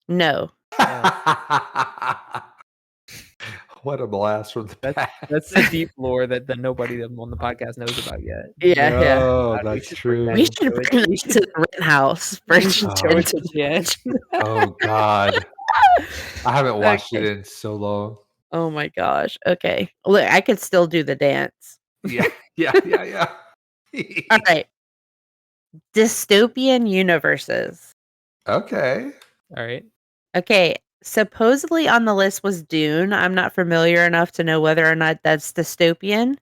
No. What a blast from the past. That's the deep lore that nobody on the podcast knows about yet. Yeah. No, God, we that's should bring true. that We in. should bring that to the rent house for Show it to Jen. Oh God. I haven't watched it Okay. in so long. Oh my gosh. Okay. Look, I could still do the dance. Yeah. All right. Dystopian universes. Okay. All right. Okay. Supposedly on the list was Dune. I'm not familiar enough to know whether or not that's dystopian,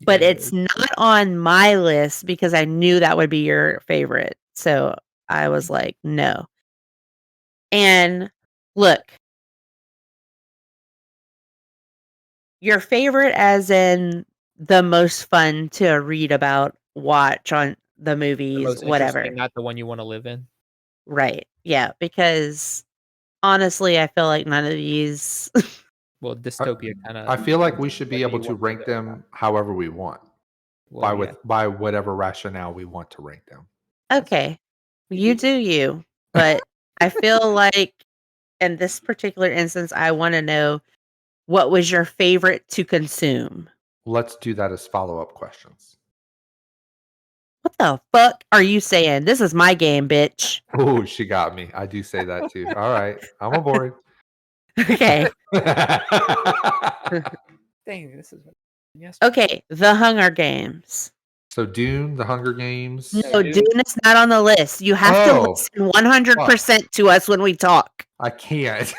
but Yeah, it's not on my list because I knew that would be your favorite. So I was like, no. And look, your favorite as in the most fun to read about, watch on the the movies, most whatever. interesting, not the one you want to live in. Right. Yeah. Because honestly, I feel like none of these. Well, dystopia kind of. I feel like we should be able to rank them however we want. By whatever rationale we want to rank them. Okay. You do you. But I feel like in this particular instance, I want to know what was your favorite to consume? Let's do that as follow-up questions. What the fuck are you saying? This is my game, bitch. Oh, she got me. I do say that too. All right. I'm aboard. Okay. Dang, this is yes. Okay. The Hunger Games. So Dune, The Hunger Games. No, Dune. Dune is not on the list. You have to Oh. listen 100% to us when we talk. I can't.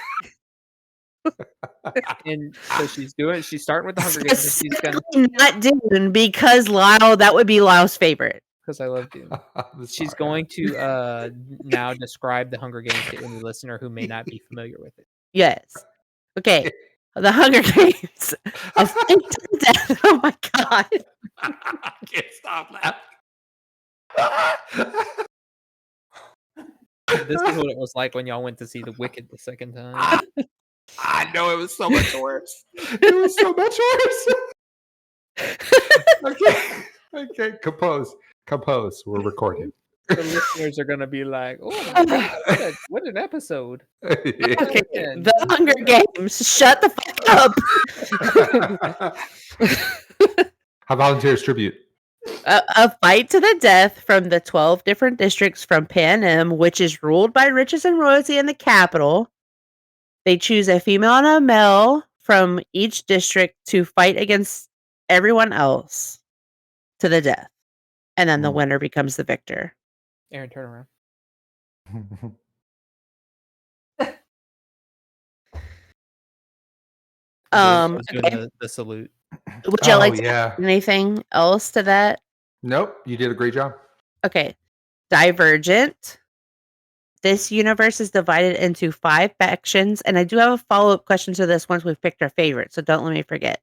And so she's starting with the Hunger Games. And she's gonna Specifically not Dune because Lyle, that would be Lyle's favorite. because I love Dune. I'm She's sorry. going to now describe the Hunger Games to any listener who may not be familiar with it. Yes. Okay. The Hunger Games. A fight to the death. Oh my god. I can't stop laughing. This is what it was like when y'all went to see The Wicked the second time. I know it was so much worse. It was so much worse. Okay. Compose. We're recording. The listeners are gonna be like, "Oh my god, what an episode!" Okay. And- The Hunger Games. Shut the fuck up. I volunteer as tribute. A fight to the death from the 12 different districts from Panem, which is ruled by riches and royalty in the capital. They choose a female and a male from each district to fight against everyone else to the death. And then the winner becomes the victor. Aaron, turn around. I was doing Okay. the salute. Would you like to yeah. add anything else to that? Nope. You did a great job. Okay. Divergent. This universe is divided into 5 factions, and I do have a follow-up question to this once we've picked our favorite, so don't let me forget.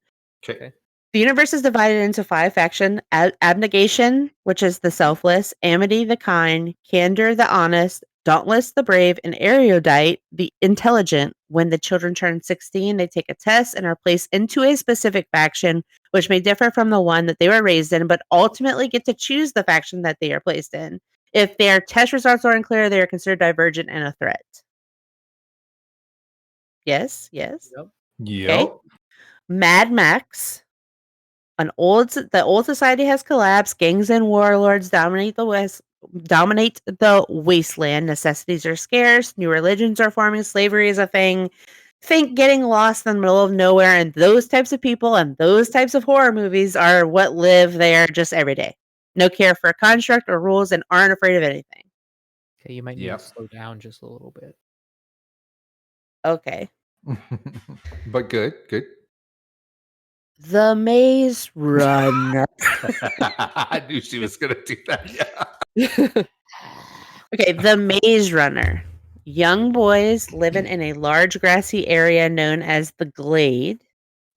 Okay. The universe is divided into 5 factions: Abnegation, which is the selfless; Amity, the kind; Candor, the honest; Dauntless, the brave; and Erudite, the intelligent. When the children turn 16, they take a test and are placed into a specific faction, which may differ from the one that they were raised in, but ultimately get to choose the faction that they are placed in. If their test results are unclear, they are considered divergent and a threat. Yes. Yep. Okay. Mad Max. The old society has collapsed. Gangs and warlords dominate the wasteland. Necessities are scarce. New religions are forming. Slavery is a thing. Think getting lost in the middle of nowhere, and those types of people and those types of horror movies are what live there just every day. No care for construct or rules and aren't afraid of anything. Okay, you might need Yep. to slow down just a little bit. Okay. But good. The Maze Runner. I knew she was going to do that. Yeah. Okay, the Maze Runner. Young boys living in a large grassy area known as the Glade.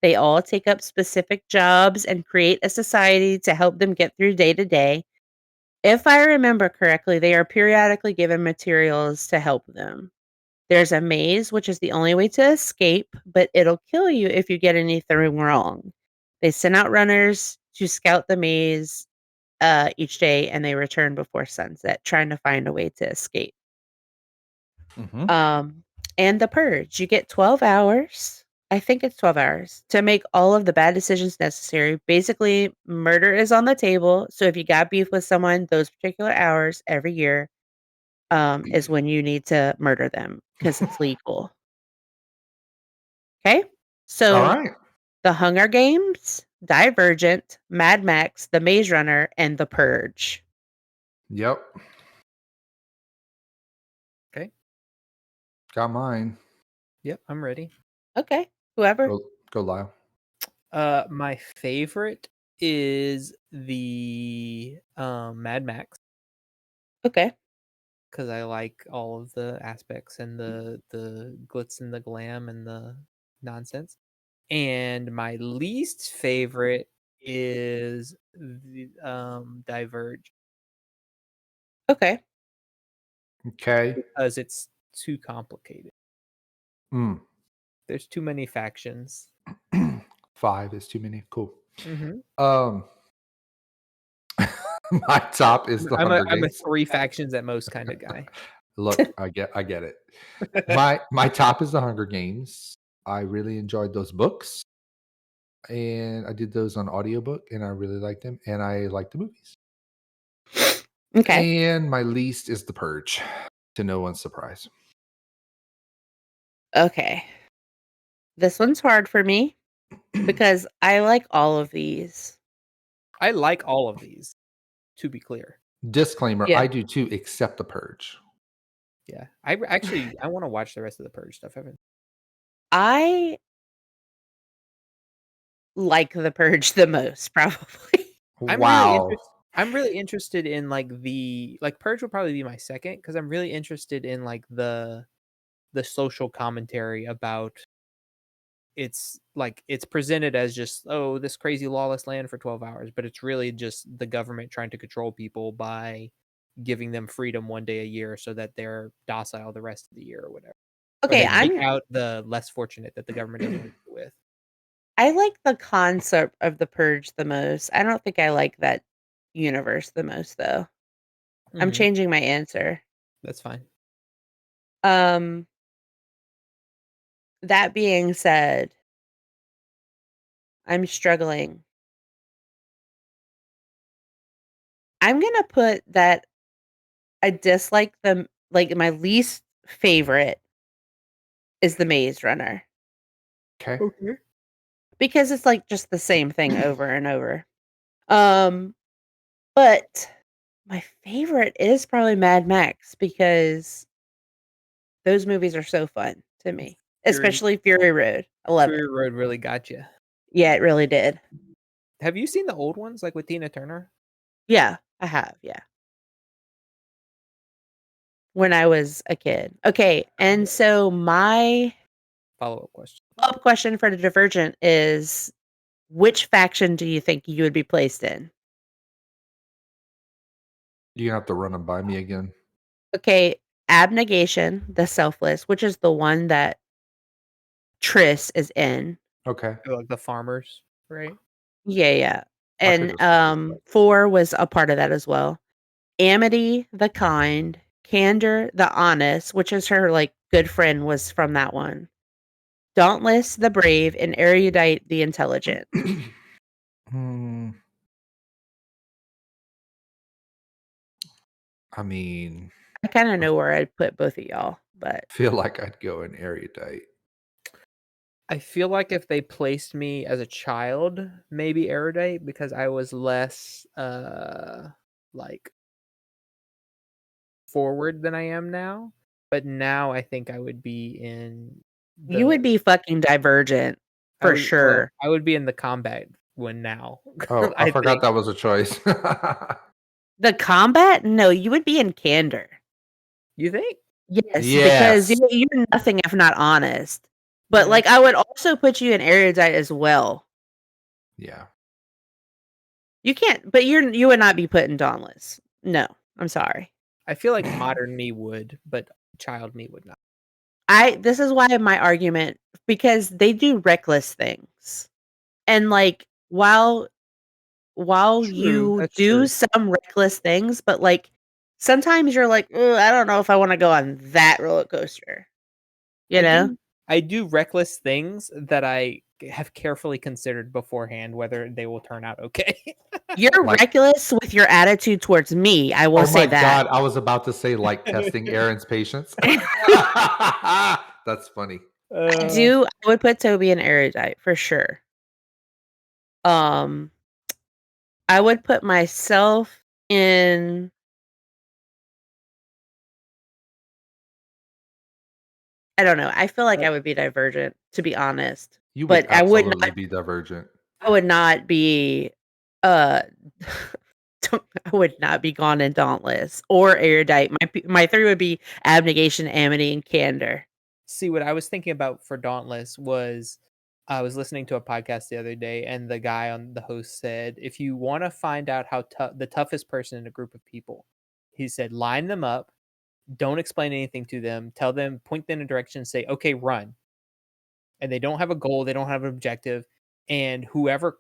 They all take up specific jobs and create a society to help them get through day to day. If I remember correctly, they are periodically given materials to help them. There's a maze, which is the only way to escape, but it'll kill you if you get anything wrong. They send out runners to scout the maze each day, and they return before sunset, trying to find a way to escape. Mm-hmm. And The Purge. You get 12 hours. I think it's 12 hours to make all of the bad decisions necessary. Basically, murder is on the table. So if you got beef with someone, those particular hours every year is when you need to murder them because it's legal. Okay? So All right. The Hunger Games, Divergent, Mad Max, The Maze Runner, and The Purge. Yep. Okay. Got mine. Yep, I'm ready. Okay. Whoever. Go Lyle. My favorite is the Mad Max Okay. because I like all of the aspects and the glitz and the glam and the nonsense. And my least favorite is the Diverge Okay. Okay. because it's too complicated. Mm. There's too many factions. 5 is too many. Cool. Mm-hmm. My top is the Hunger I'm a Games. 3 factions at most kind of guy. Look, I get it. My top is the Hunger Games. I really enjoyed those books. And I did those on audiobook and I really liked them. And I liked the movies. Okay. And my least is The Purge, to no one's surprise. Okay. This one's hard for me because I like all of these. I like all of these, to be clear. Disclaimer: Yeah. I do too, except The Purge. Yeah. I want to watch the rest of the Purge stuff. I haven't. I like The Purge the most, probably. I'm really interested in like Purge would probably be my second because I'm really interested in like the social commentary about it's presented as just this crazy lawless land for 12 hours, but it's really just the government trying to control people by giving them freedom one day a year so that they're docile the rest of the year or whatever. Okay, Or they kick out the less fortunate that the government doesn't want to deal with. I like the concept of The Purge the most. I don't think I like that universe the most, though. I'm Mhm. changing my answer. That's fine. That being said, I'm struggling. I'm gonna put that I dislike them. Like my least favorite is the Maze Runner Okay. Okay. because it's like just the same thing over and over. But my favorite is probably Mad Max because those movies are so fun to me, especially Fury Road. I love it. Fury Road really got you. Yeah, it really did. Have you seen the old ones like with Tina Turner? Yeah, I have. Yeah. When I was a kid. Okay, and so my Follow-up question. follow-up question for the Divergent is which faction do you think you would be placed in? You're gonna have to run them by me again. Okay, Abnegation, the Selfless, which is the one that Triss is in. Okay. Like the farmers, right? Yeah. I could And just look this up. 4 was a part of that as well. Amity, the Kind, Candor, the Honest, which is her like good friend, was from that one. Dauntless, the Brave, and Erudite, the Intelligent. I mean, I kind of know where I'd put both of y'all, but feel like I'd go in Erudite. I feel like if they placed me as a child, maybe Erudite, because I was less like forward than I am now. But now I think I would be in you would be fucking Divergent for sure. I would be in the combat one now. Oh, I forgot think. that was a choice. The combat? No, you would be in Candor. You think? Yes, Yes. because you're nothing if not honest. But Mhm. like I would also put you in Erudite as well. Yeah. You can't, but you would not be put in Dauntless. No, I'm sorry. I feel like modern me would, but child me would not. This is why my argument, because they do reckless things. And like while you that's do true. some reckless things, but like sometimes you're like, "Ugh, I don't know if I want to go on that roller coaster." You know? I do reckless things that I have carefully considered beforehand whether they will turn out okay. You're Like- reckless with your attitude towards me. I will Oh say my that. god, I was about to say like testing Aaron's patience. That's funny. I would put Toby in Erudite for sure. I would put myself in I don't know. I feel like I would be Divergent, to be honest. You But would I would absolutely not be Divergent. I would not be I would not be gone in Dauntless or Erudite. My 3 would be Abnegation, Amity, and Candor. See, what I was thinking about for Dauntless was I was listening to a podcast the other day, and the guy on the host said, if you want to find out how the toughest person in a group of people, he said, line them up, don't explain anything to them, tell them, point them in a direction, say, okay, run. And they don't have a goal, they don't have an objective, and whoever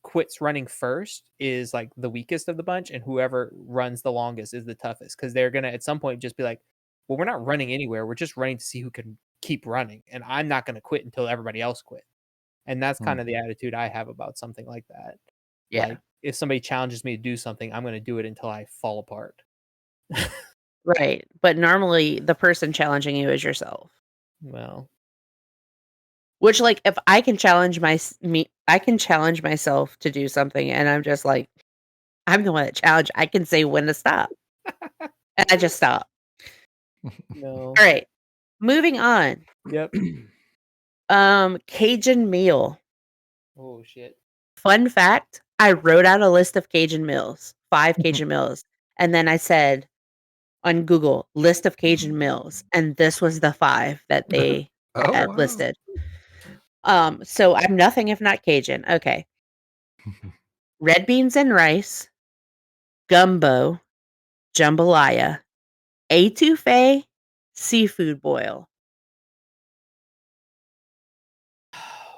quits running first is like the weakest of the bunch, and whoever runs the longest is the toughest, because they're gonna at some point just be like, well, we're not running anywhere, we're just running to see who can keep running, and I'm not going to quit until everybody else quit. And that's kind of the attitude I have about something like that. Yeah. Like if somebody challenges me to do something, I'm going to do it until I fall apart. Right. But normally the person challenging you is yourself. Well, Which, like, if I can challenge I can challenge myself to do something, and I'm just like, I'm the one that challenged. I can say when to stop, and I just stop. No. All right, moving on. Yep. Cajun meal. Oh shit. Fun fact: I wrote out a list of Cajun meals, 5 Cajun meals, and then I said on Google list of Cajun meals, and this was the 5 that they Oh, had wow. listed. So I'm nothing if not Cajun. Okay. Red beans and rice, gumbo, jambalaya, etouffee, seafood boil.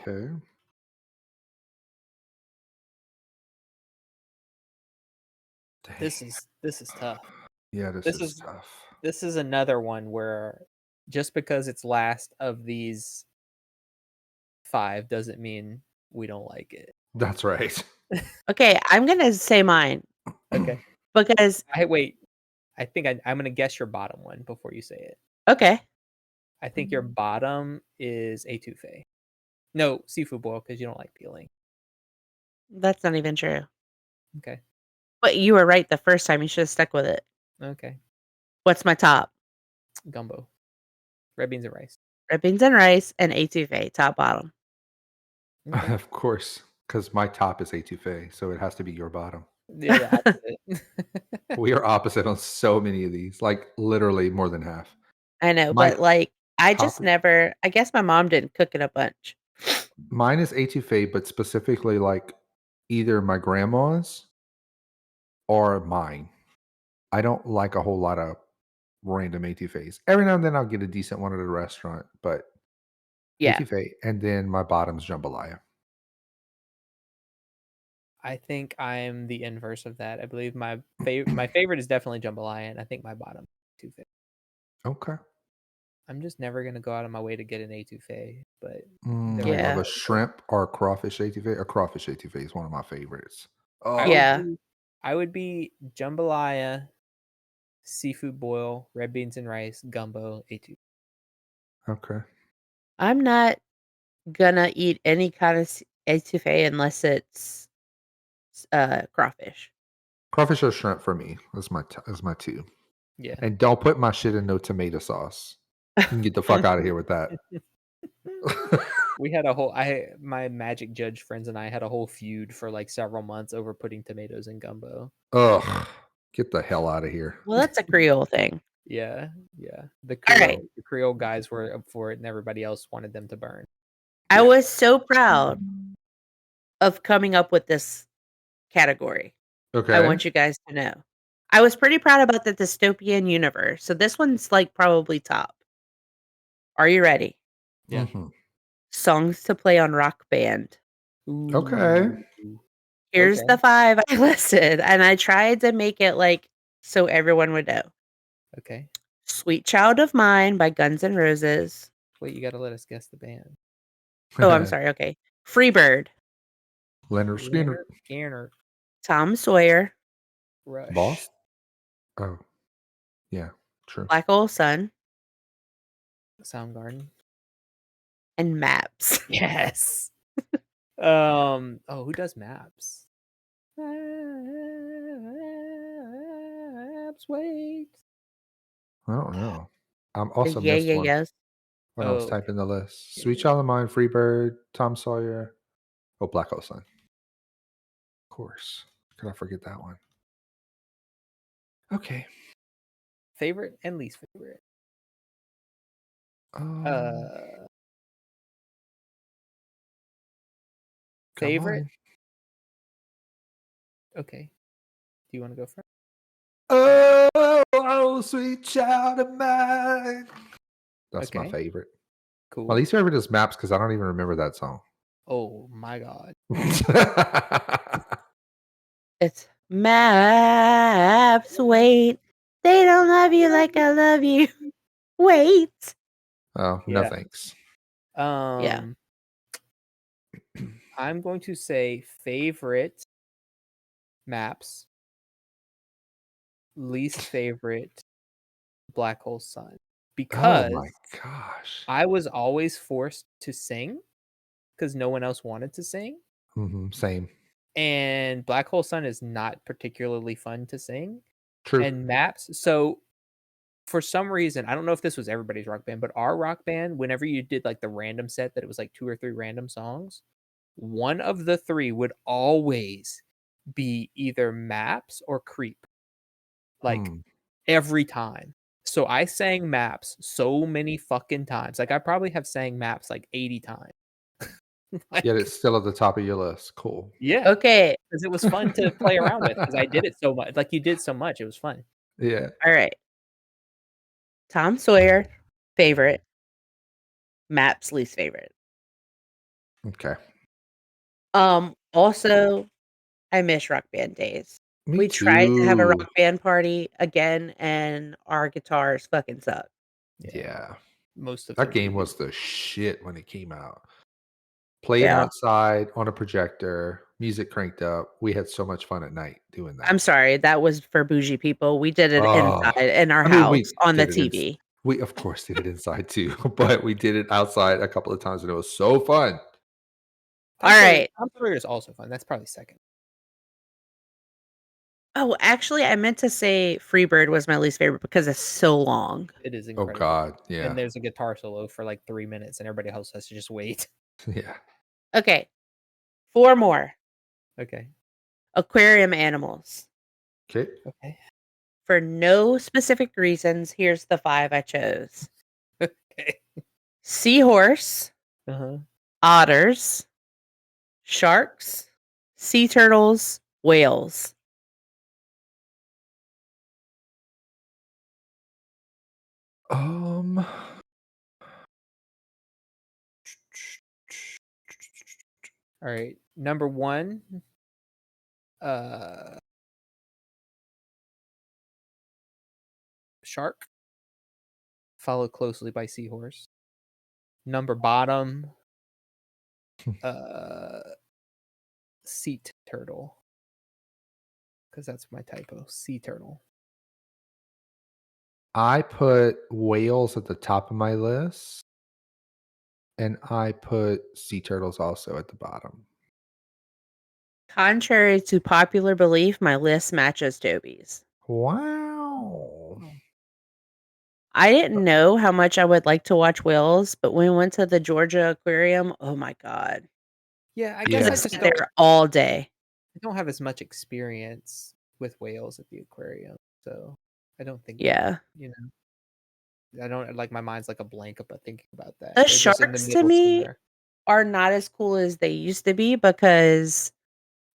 Okay. This Dang. is tough. Yeah, this This is is tough. this is another one where just because it's last of these 5 doesn't mean we don't like it. That's right. Okay, I'm gonna say mine Okay. because Wait. I think I'm gonna guess your bottom one before you say it. okay, I think your bottom is etouffee. No, seafood boil because you don't like peeling. that's not even true. Okay. But you were right the first time. You should have stuck with it. Okay. What's my top? Gumbo. Red beans and rice. Red beans and rice and etouffee, top bottom. Okay. Of course, because my top is etouffee, so it has to be your bottom. Yeah, the opposite. We are opposite on so many of these, like literally more than half. I know, My but like I top, just never. I guess my mom didn't cook it a bunch. mine is etouffee, but specifically like either my grandma's or mine. I don't like a whole lot of random etouffees. Every now and then I'll get a decent one at a restaurant, but Yeah, etouffee, and then my bottom's jambalaya. I think I'm the inverse of that. I believe my favorite is definitely jambalaya, and I think my bottom is etouffee. Okay. I'm just never gonna go out of my way to get an etouffee, but I there love yeah, a shrimp or a crawfish etouffee. A crawfish etouffee is one of my favorites. I Oh, would yeah. be I would be jambalaya, seafood boil, red beans and rice, gumbo, etouffee. okay. I'm not gonna eat any kind of etouffee unless it's crawfish. Crawfish or shrimp for me is my two. Yeah. And don't put my shit in no tomato sauce. You can get the fuck out of here with that. We had my Magic Judge friends and I had a whole feud for like several months over putting tomatoes in gumbo. Ugh. Get the hell out of here. Well, that's a Creole thing. Yeah, yeah. The All right. Creole guys were up for it, and everybody else wanted them to burn. I was so proud of coming up with this category. Okay. I want you guys to know. I was pretty proud about the dystopian universe. So this one's like probably top. Are you ready? Yeah. Mhm. Songs to play on Rock Band. Okay. Ooh. Here's Okay. the 5 I listed, and I tried to make it like so everyone would know. Okay. Sweet Child of Mine by Guns N' Roses. Wait, you got to let us guess the band. Oh, I'm sorry. Okay. Freebird. Leonard Skinner. Leonard Skinner. Tom Sawyer. Rush. Boss? Oh. Yeah, true. Black Hole Sun. Soundgarden. And Maps. Yes. Oh, who does maps? Maps, wait. I don't know. I'm The also Yeah, missed Yeah, one Yes. when I was Oh, typing the list. Yeah, Sweet yeah. Child of Mine, Freebird, Tom Sawyer. Oh, Black Hole Sun. Of course. Could I forget that one? Okay. Favorite and least favorite. Um, come Favorite? on. Okay. Do you want to go first? Oh, sweet child of mine. That's my Okay. favorite. Cool. My least favorite is Maps because I don't even remember that song. Oh my god. It's Maps. Wait. They don't love you like I love you. Wait. Oh, no Yeah. thanks. Yeah. I'm going to say favorite Maps, least favorite Black Hole Sun, Oh because my gosh. I was always forced to sing because no one else wanted to sing. Same. And Black Hole Sun is not particularly fun to sing. True. And Maps, so for some reason, I don't know if this was everybody's rock band, but our rock band, whenever you did like the random set that it was like 2 or 3 random songs, one of the 3 would always be either Maps or Creep. Like every time. So I sang Maps so many fucking times. Like I probably have sang Maps like 80 times. Like, Yet it's still at the top of your list. Cool. yeah. Okay. Because it was fun to play around with because I did it so much. Like you did so much. It was fun. Yeah. All right. Tom Sawyer, favorite. Maps, least favorite. Okay. Also, I miss rock band days. Me We tried to have a too. rock band party again, and our guitars fucking suck. Yeah. Most of That them game do. was the shit when it came out. Played Yeah. outside on a projector, music cranked up. We had so much fun at night doing that. I'm sorry, that was for bougie people. We did it Oh, inside in our I mean, we house on the did it TV. we of course did it inside too, but we did it outside a couple of times and it was so fun. All right. Tom Sawyer is also fun. That's probably second. Oh, actually, I meant to say Freebird was my least favorite because it's so long. It is Oh incredible. God, yeah. And there's a guitar solo for like 3 minutes, and everybody else has to just wait. Yeah. Okay. 4 more. Okay. Aquarium animals. Okay. Okay. For no specific reasons, here's the 5 I chose. Okay. Seahorse, Uh-huh. otters, sharks, sea turtles, whales. All right. Number 1. Shark. Followed closely by seahorse. Number bottom. Sea turtle. Because that's my typo. Sea turtle. I put whales at the top of my list, and I put sea turtles also at the bottom. Contrary to popular belief, my list matches Toby's. Wow. I didn't know how much I would like to watch whales, but when we went to the Georgia Aquarium, oh my God. Yeah, I I guess could I sit just there all day. I don't have as much experience with whales at the aquarium, so I don't think. Yeah. You know, I don't like my mind's like a blank about thinking about that. The They're just in the sharks to middle me somewhere. are not as cool as they used to be because,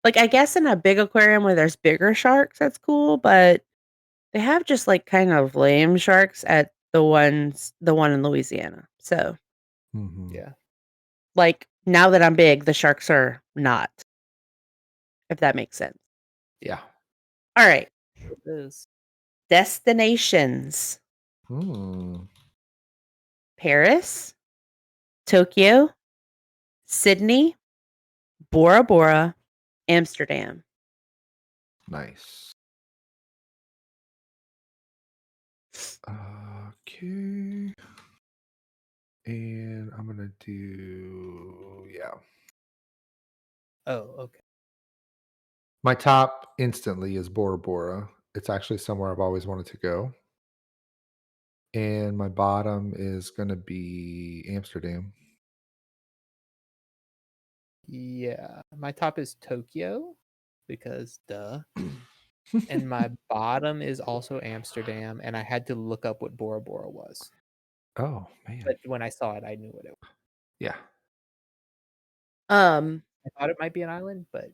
like, I guess in a big aquarium where there's bigger sharks, that's cool, but they have just like kind of lame sharks at the one in Louisiana. So, Yeah. like, now that I'm big, the sharks are not. If that makes sense. Yeah. All right. It is. Destinations. Paris, Tokyo, Sydney, Bora Bora, Amsterdam. Nice. Okay. And I'm gonna do Oh, okay. My top instantly is Bora Bora. It's actually somewhere I've always wanted to go. And my bottom is gonna be Amsterdam. Yeah. My top is Tokyo because duh. And my bottom is also Amsterdam, and I had to look up what Bora Bora was. Oh man. But when I saw it, I knew what it was. Yeah. I thought it might be an island, but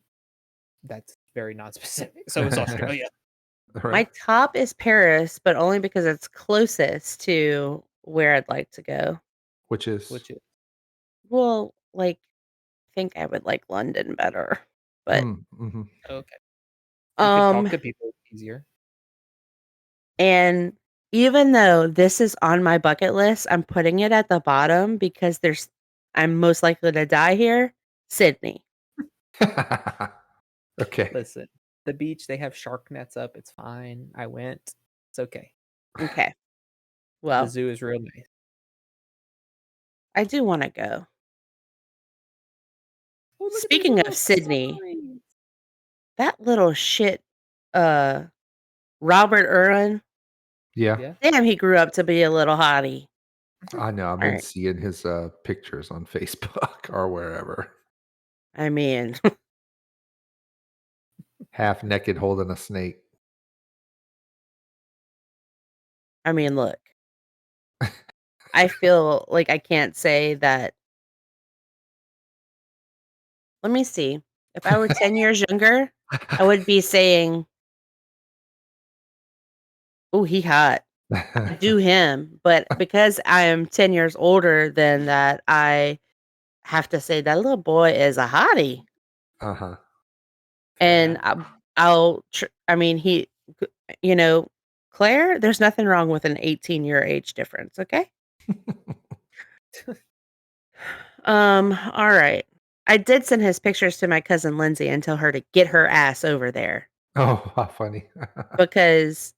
that's very non-specific. So it's Australia. My top is Paris, but only because it's closest to where I'd like to go. Which is Well, like, I think I would like London better, but okay. You could talk to people easier. And even though this is on my bucket list, I'm putting it at the bottom because I'm most likely to die here. Sydney. Okay. Listen, the beach, they have shark nets up. It's fine. I went. It's okay. Okay. The Well, zoo is real nice. I do want to go. look at these Speaking of little Sydney, signs. that little shit, Robert Urban, Yeah, Yeah. damn, he grew up to be a little hottie. I know. I've All been right. seeing his pictures on Facebook or wherever, I mean, half naked holding a snake. look, I feel like I can't say that. Let me see. If I were 10 years younger, I would be saying, "Oh, he hot. Do him." But because I am 10 years older than that, I have to say that little boy is a hottie. Uh-huh. And he, you know, Claire, there's nothing wrong with an 18-year age difference, okay? All right. I did send his pictures to my cousin Lindsay and tell her to get her ass over there Oh, how funny. because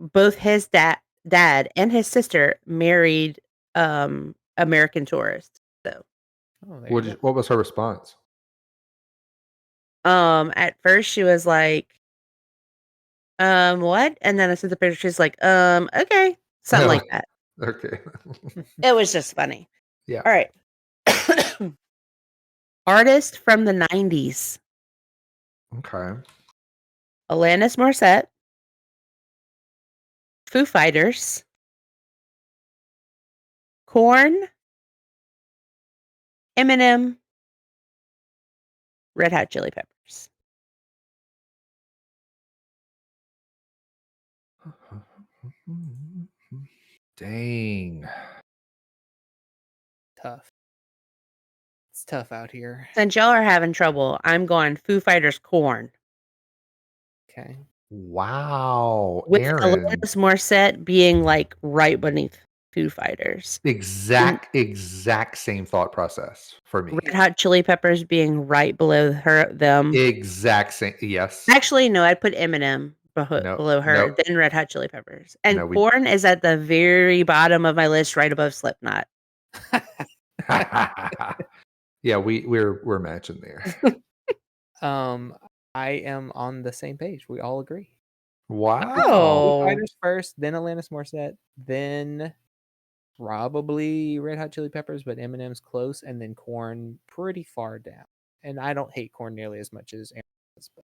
both his dad and his sister married American tourists. So, Oh, there you go. What was her response? at first she was like, what? And then I sent the picture. She's like, okay, something like that. Okay. It was just funny. Yeah. All right. Artist from the 90s. Okay. Alanis Morissette. Foo Fighters. Korn. Eminem. Red Hot Chili Peppers. Dang. Tough. It's tough out here. Since y'all are having trouble, I'm going Foo Fighters, Korn. Okay. Wow. With Aaron. Alanis Morissette being like right beneath Foo Fighters. Exact same thought process for me. Red Hot Chili Peppers being right below them. Exact same. Yes. Actually, no, I'd put Eminem below her, nope. then Red Hot Chili Peppers. And No, Korn is at the very bottom of my list, right above Slipknot. Yeah, we're matching there. I am on the same page. We all agree. Wow. Oh. Foo Fighters first, then Alanis Morissette, then probably Red Hot Chili Peppers, but Eminem's close, and then Korn pretty far down. And I don't hate Korn nearly as much as Aaron does, but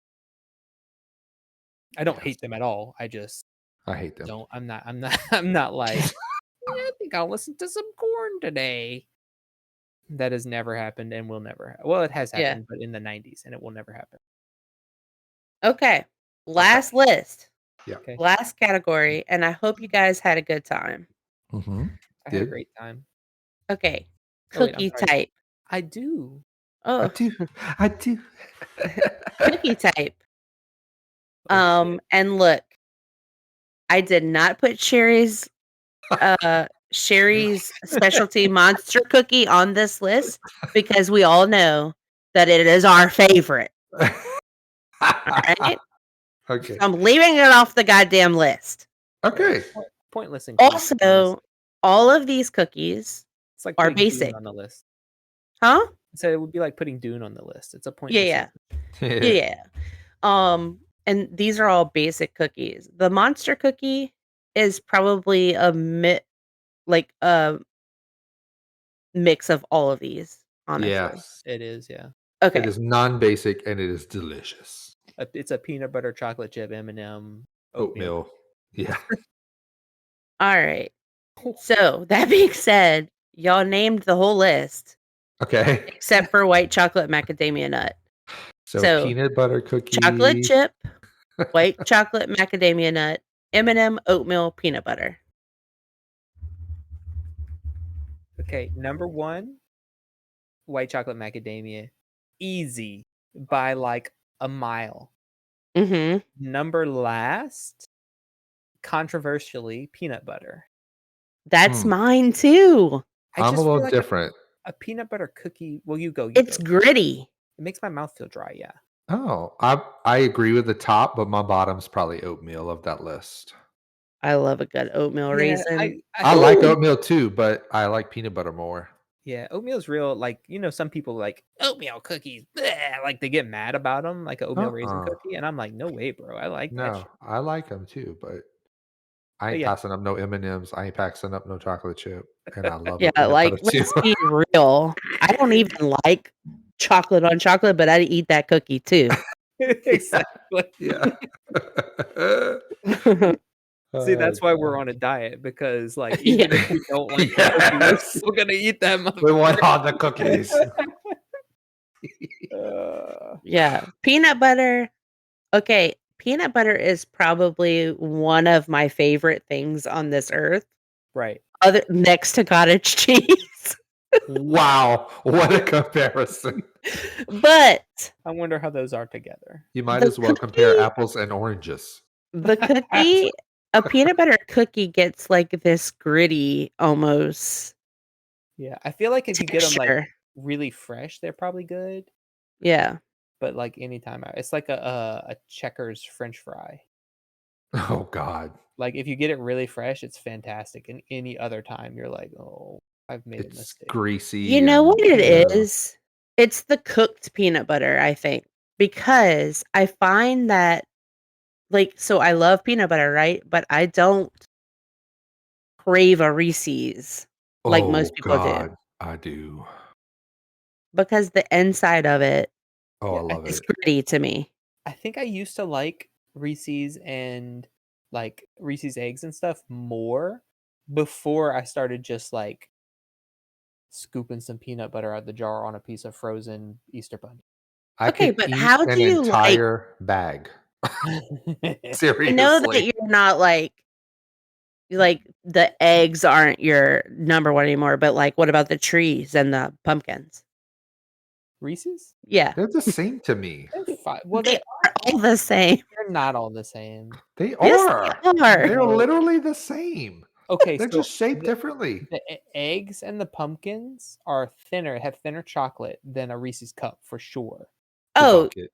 I don't hate them at all. I just I hate them. don't. I'm not like. I think I'll listen to some Korn today. That has never happened and will never. Well, it has Yeah. happened, but in the '90s, and it will never happen. Okay. Last list. Yeah. Okay. Last category. And I hope you guys had a good time. Mm-hmm. I had a Did. great time. Okay. Oh, wait, I'm Cookie sorry. type. I do. Oh, I do. cookie type. Oh, shit. And look, I did not put Sherry's specialty monster cookie on this list because we all know that it is our favorite. All right. Okay. So I'm leaving it off the goddamn list. Okay. Pointless inclusion. Also, all of these cookies it's like are putting Dune basic. on the list. Huh? So it would be like putting Dune on the list. It's a pointless. Yeah. inclusion. Yeah. And these are all basic cookies. The monster cookie is probably a mix of all of these, honestly. Yes. It is. Yeah. Okay. It is non-basic and it is delicious. It's a peanut butter chocolate chip M&M oatmeal. Oatmeal. Yeah. All right. So that being said, y'all named the whole list Okay. except for white chocolate macadamia nut. So peanut butter cookie. Chocolate chip, white chocolate macadamia nut, M&M oatmeal peanut butter. Okay, number 1, white chocolate macadamia, easy by like a mile. Mm-hmm. Number last, controversially, peanut butter. That's mine too. I'm a feel little like different. A peanut butter cookie. Well, you go. It's gritty. It makes my mouth feel dry. Yeah. Oh, I agree with the top, but my bottom's probably oatmeal of that list. I love a good oatmeal raisin. I like oatmeal too, but I like peanut butter more. Yeah, oatmeal's real. Like, some people like oatmeal cookies. Bleh, like they get mad about them, like an oatmeal raisin Uh-uh. cookie, and I'm like, no way, bro. I like that No, shit. I like them too, but I But ain't yeah, passing up no M&Ms. I ain't passing up no chocolate chip, and I love the Yeah, peanut like butter too. let's be real. I don't even like chocolate on chocolate, but I'd eat that cookie too. exactly. Yeah. See, Oh, that's why we're God. on a diet because, like, Yeah. even if we don't like the cookie, we're Yes. still gonna eat that We want motherfucker. all the cookies. Yeah. Peanut butter. Okay, peanut butter is probably one of my favorite things on this earth, Right. other next to cottage cheese. Wow, what a comparison. But I wonder how those are together. You might the as well compare cookie apples and oranges. the cookie a peanut butter cookie gets like this gritty almost Yeah, I feel like if you get them like texture. really fresh, they're probably good. Yeah. But like anytime, it's like a Checkers French fry. Oh, God. Like if you get it really fresh, it's fantastic. And any other time, you're like, oh, I've made a It's mistake. greasy. You know what it yeah. is? It's the cooked peanut butter, I think. Because I find that so I love peanut butter, right? But I don't crave a Reese's like Oh, most people do. God. I do. Because the inside of it Oh, I Yeah, love is it. gritty to me. I think I used to like Reese's and like Reese's eggs and stuff more before I started just like scooping some peanut butter out the jar on a piece of frozen Easter bunny. I Okay, could but eat how do an you like entire bag. I know that Seriously. you're not like the eggs aren't your number one anymore, but like what about the trees and the pumpkins? Reese's? Yeah. They're the same to me. They're fine. Well, They are all the same. they're not all the same. They Yes, are. they are. They're No. literally the same. Okay, They're so just shaped the, differently. the eggs and the pumpkins are thinner, have thinner chocolate than a Reese's cup for sure. Oh, Debunk it.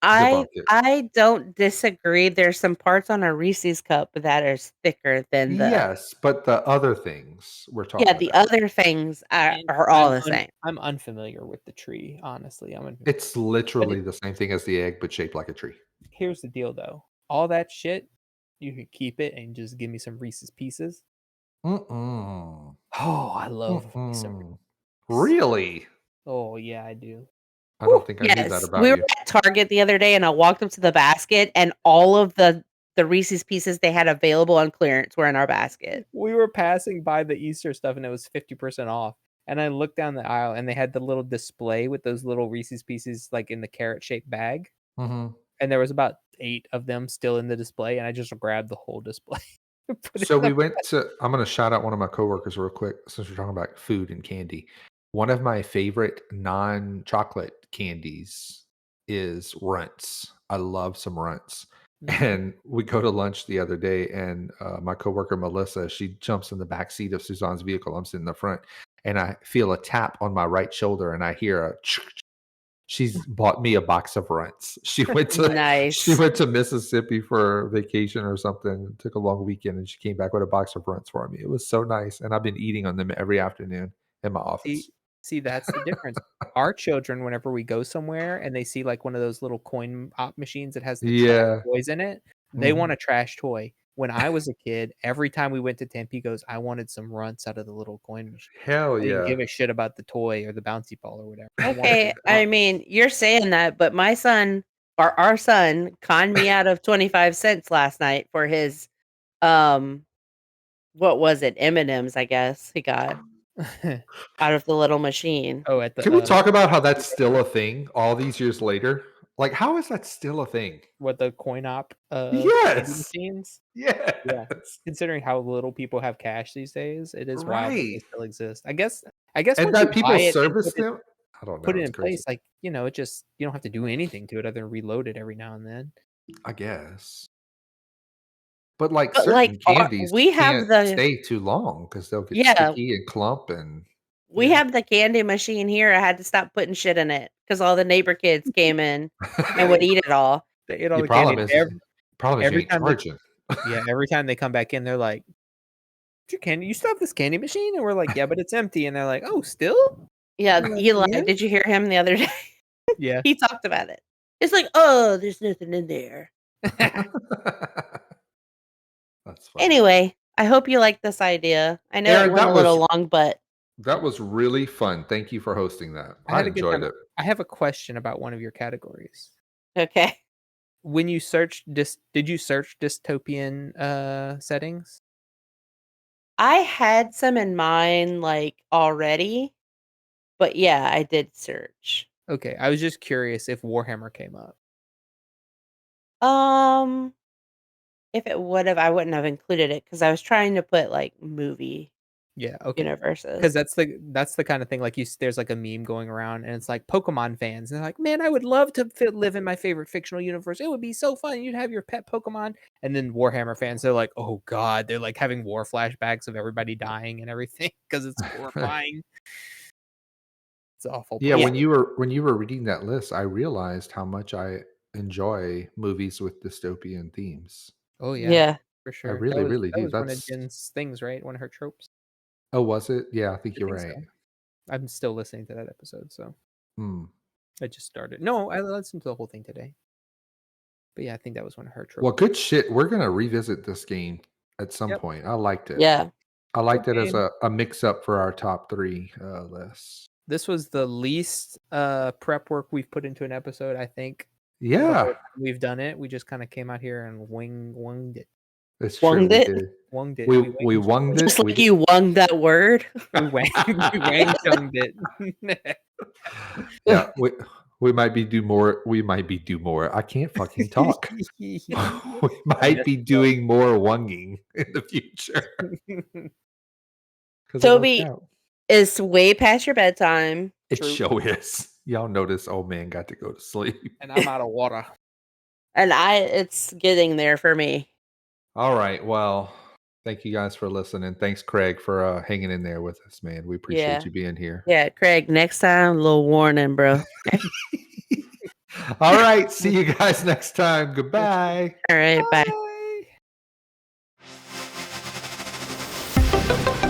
I Debunk it. I don't disagree. There's some parts on a Reese's cup that is thicker than the Yes, but the other things we're talking yeah, the about. other things And are all the same. I'm unfamiliar with the tree, honestly. It's literally the same thing as the egg, but shaped like a tree. Here's the deal, though. All that shit, you can keep it and just give me some Reese's Pieces. Mm-mm. Oh, I love Mm-mm. Really? Oh, yeah, I do. I don't think I knew that Yes. about We were you. at Target the other day and I walked up to the basket and all of the Reese's Pieces they had available on clearance were in our basket. We were passing by the Easter stuff and it was 50% off. And I looked down the aisle and they had the little display with those little Reese's Pieces like in the carrot-shaped bag. Mm-hmm. And there was about 8 of them still in the display and I just grabbed the whole display. So we went to, I'm going to shout out one of my coworkers real quick since we're talking about food and candy. One of my favorite non-chocolate candies is Runts. I love some Runts. And we go to lunch the other day, and my coworker Melissa, she jumps in the back seat of Suzanne's vehicle. I'm sitting in the front, and I feel a tap on my right shoulder, and I hear a. She's bought me a box of Runts. She went to Nice. Mississippi for vacation or something. Took a long weekend, and she came back with a box of Runts for me. It was so nice, and I've been eating on them every afternoon in my office. See, that's the difference. Our children, whenever we go somewhere and they see like one of those little coin op machines that has the trash toys in it, they want a trash toy. When I was a kid, every time we went to Tampico's, I wanted some Runts out of the little coin machine. Hell I didn't yeah! give a shit about the toy or the bouncy ball or whatever. I wanted Okay, some I Runts. mean, you're saying that, but my son or our son conned me out of 25 cents last night for his what was it? M&Ms, I guess he got out of the little machine. Oh, at the Can we talk about how that's still a thing all these years later? Like, how is that still a thing? what the coin op candy Yes. machines? Yes. Yeah. Considering how little people have cash these days, it is wild that they Right. still exist. I guess And once that you people buy it and service them? I don't know. put it It's in crazy. place, like, it just you don't have to do anything to it other than reload it every now and then. I guess. But like But, certain like, candies we have can't the stay too long because they'll get Yeah. sticky and clump and we Yeah. have the candy machine here. I had to stop putting shit in it because all the neighbor kids came in and would eat it all. They ate all the the candy. problem is you Every ain't time charging. every time they come back in, they're like, Your candy, you still have this candy machine? And we're like, yeah, but it's empty. And they're like, oh, still? Yeah, Like, Eli, yeah. did you hear him the other day? Yeah. He talked about it. It's like, oh, there's nothing in there. That's funny. Anyway, I hope you like this idea. I know Aaron, it went that a little was- long, but That was really fun. Thank you for hosting that. I I had a good enjoyed time. it. I have a question about one of your categories. okay. When you searched did you search dystopian settings? I had some in mind like already, but yeah, I did search. Okay, I was just curious if Warhammer came up. If it would have, I wouldn't have included it because I was trying to put like movie Yeah, okay. universes. Because that's the kind of thing like there's like a meme going around and it's like Pokemon fans and they're like, man, I would love to live in my favorite fictional universe. It would be so fun. You'd have your pet Pokemon. And then Warhammer fans, they're like, oh god, they're like having war flashbacks of everybody dying and everything because it's horrifying. It's awful. Yeah, Yeah. when you were reading that list, I realized how much I enjoy movies with dystopian themes. Oh yeah, Yeah. for sure. really, really that do. was one of That's- Jen's things, right? One of her tropes. Oh, was it? Yeah, I think I you're think right. so. I'm still listening to that episode, so Hmm. I just started. No, I listened to the whole thing today. But yeah, I think that was one of her tropes. Well, good shit. We're gonna revisit this game at some Yep. point. I liked it. Yeah. I liked Good it as game. a mix up for our top 3 lists. This was the least prep work we've put into an episode, I think. the Yeah, whole time we've done it. We just kind of came out here and winged it. it's true. Wunged We it? did. Wunged it. We winged wunged it. Just We like did- you wung that word. We wang chunged it. Yeah, we might be do more. We might be do more. I can't fucking talk. We might be doing more wunging in the future. 'Cause it Toby- worked out. It's way past your bedtime. It True. sure is. Y'all notice old man got to go to sleep. And I'm out of water. And it's getting there for me. All right. Well, thank you guys for listening. Thanks, Craig, for hanging in there with us, man. We appreciate Yeah. you being here. Yeah, Craig, next time, a little warning, bro. All right. See you guys next time. Goodbye. All right, bye. Bye.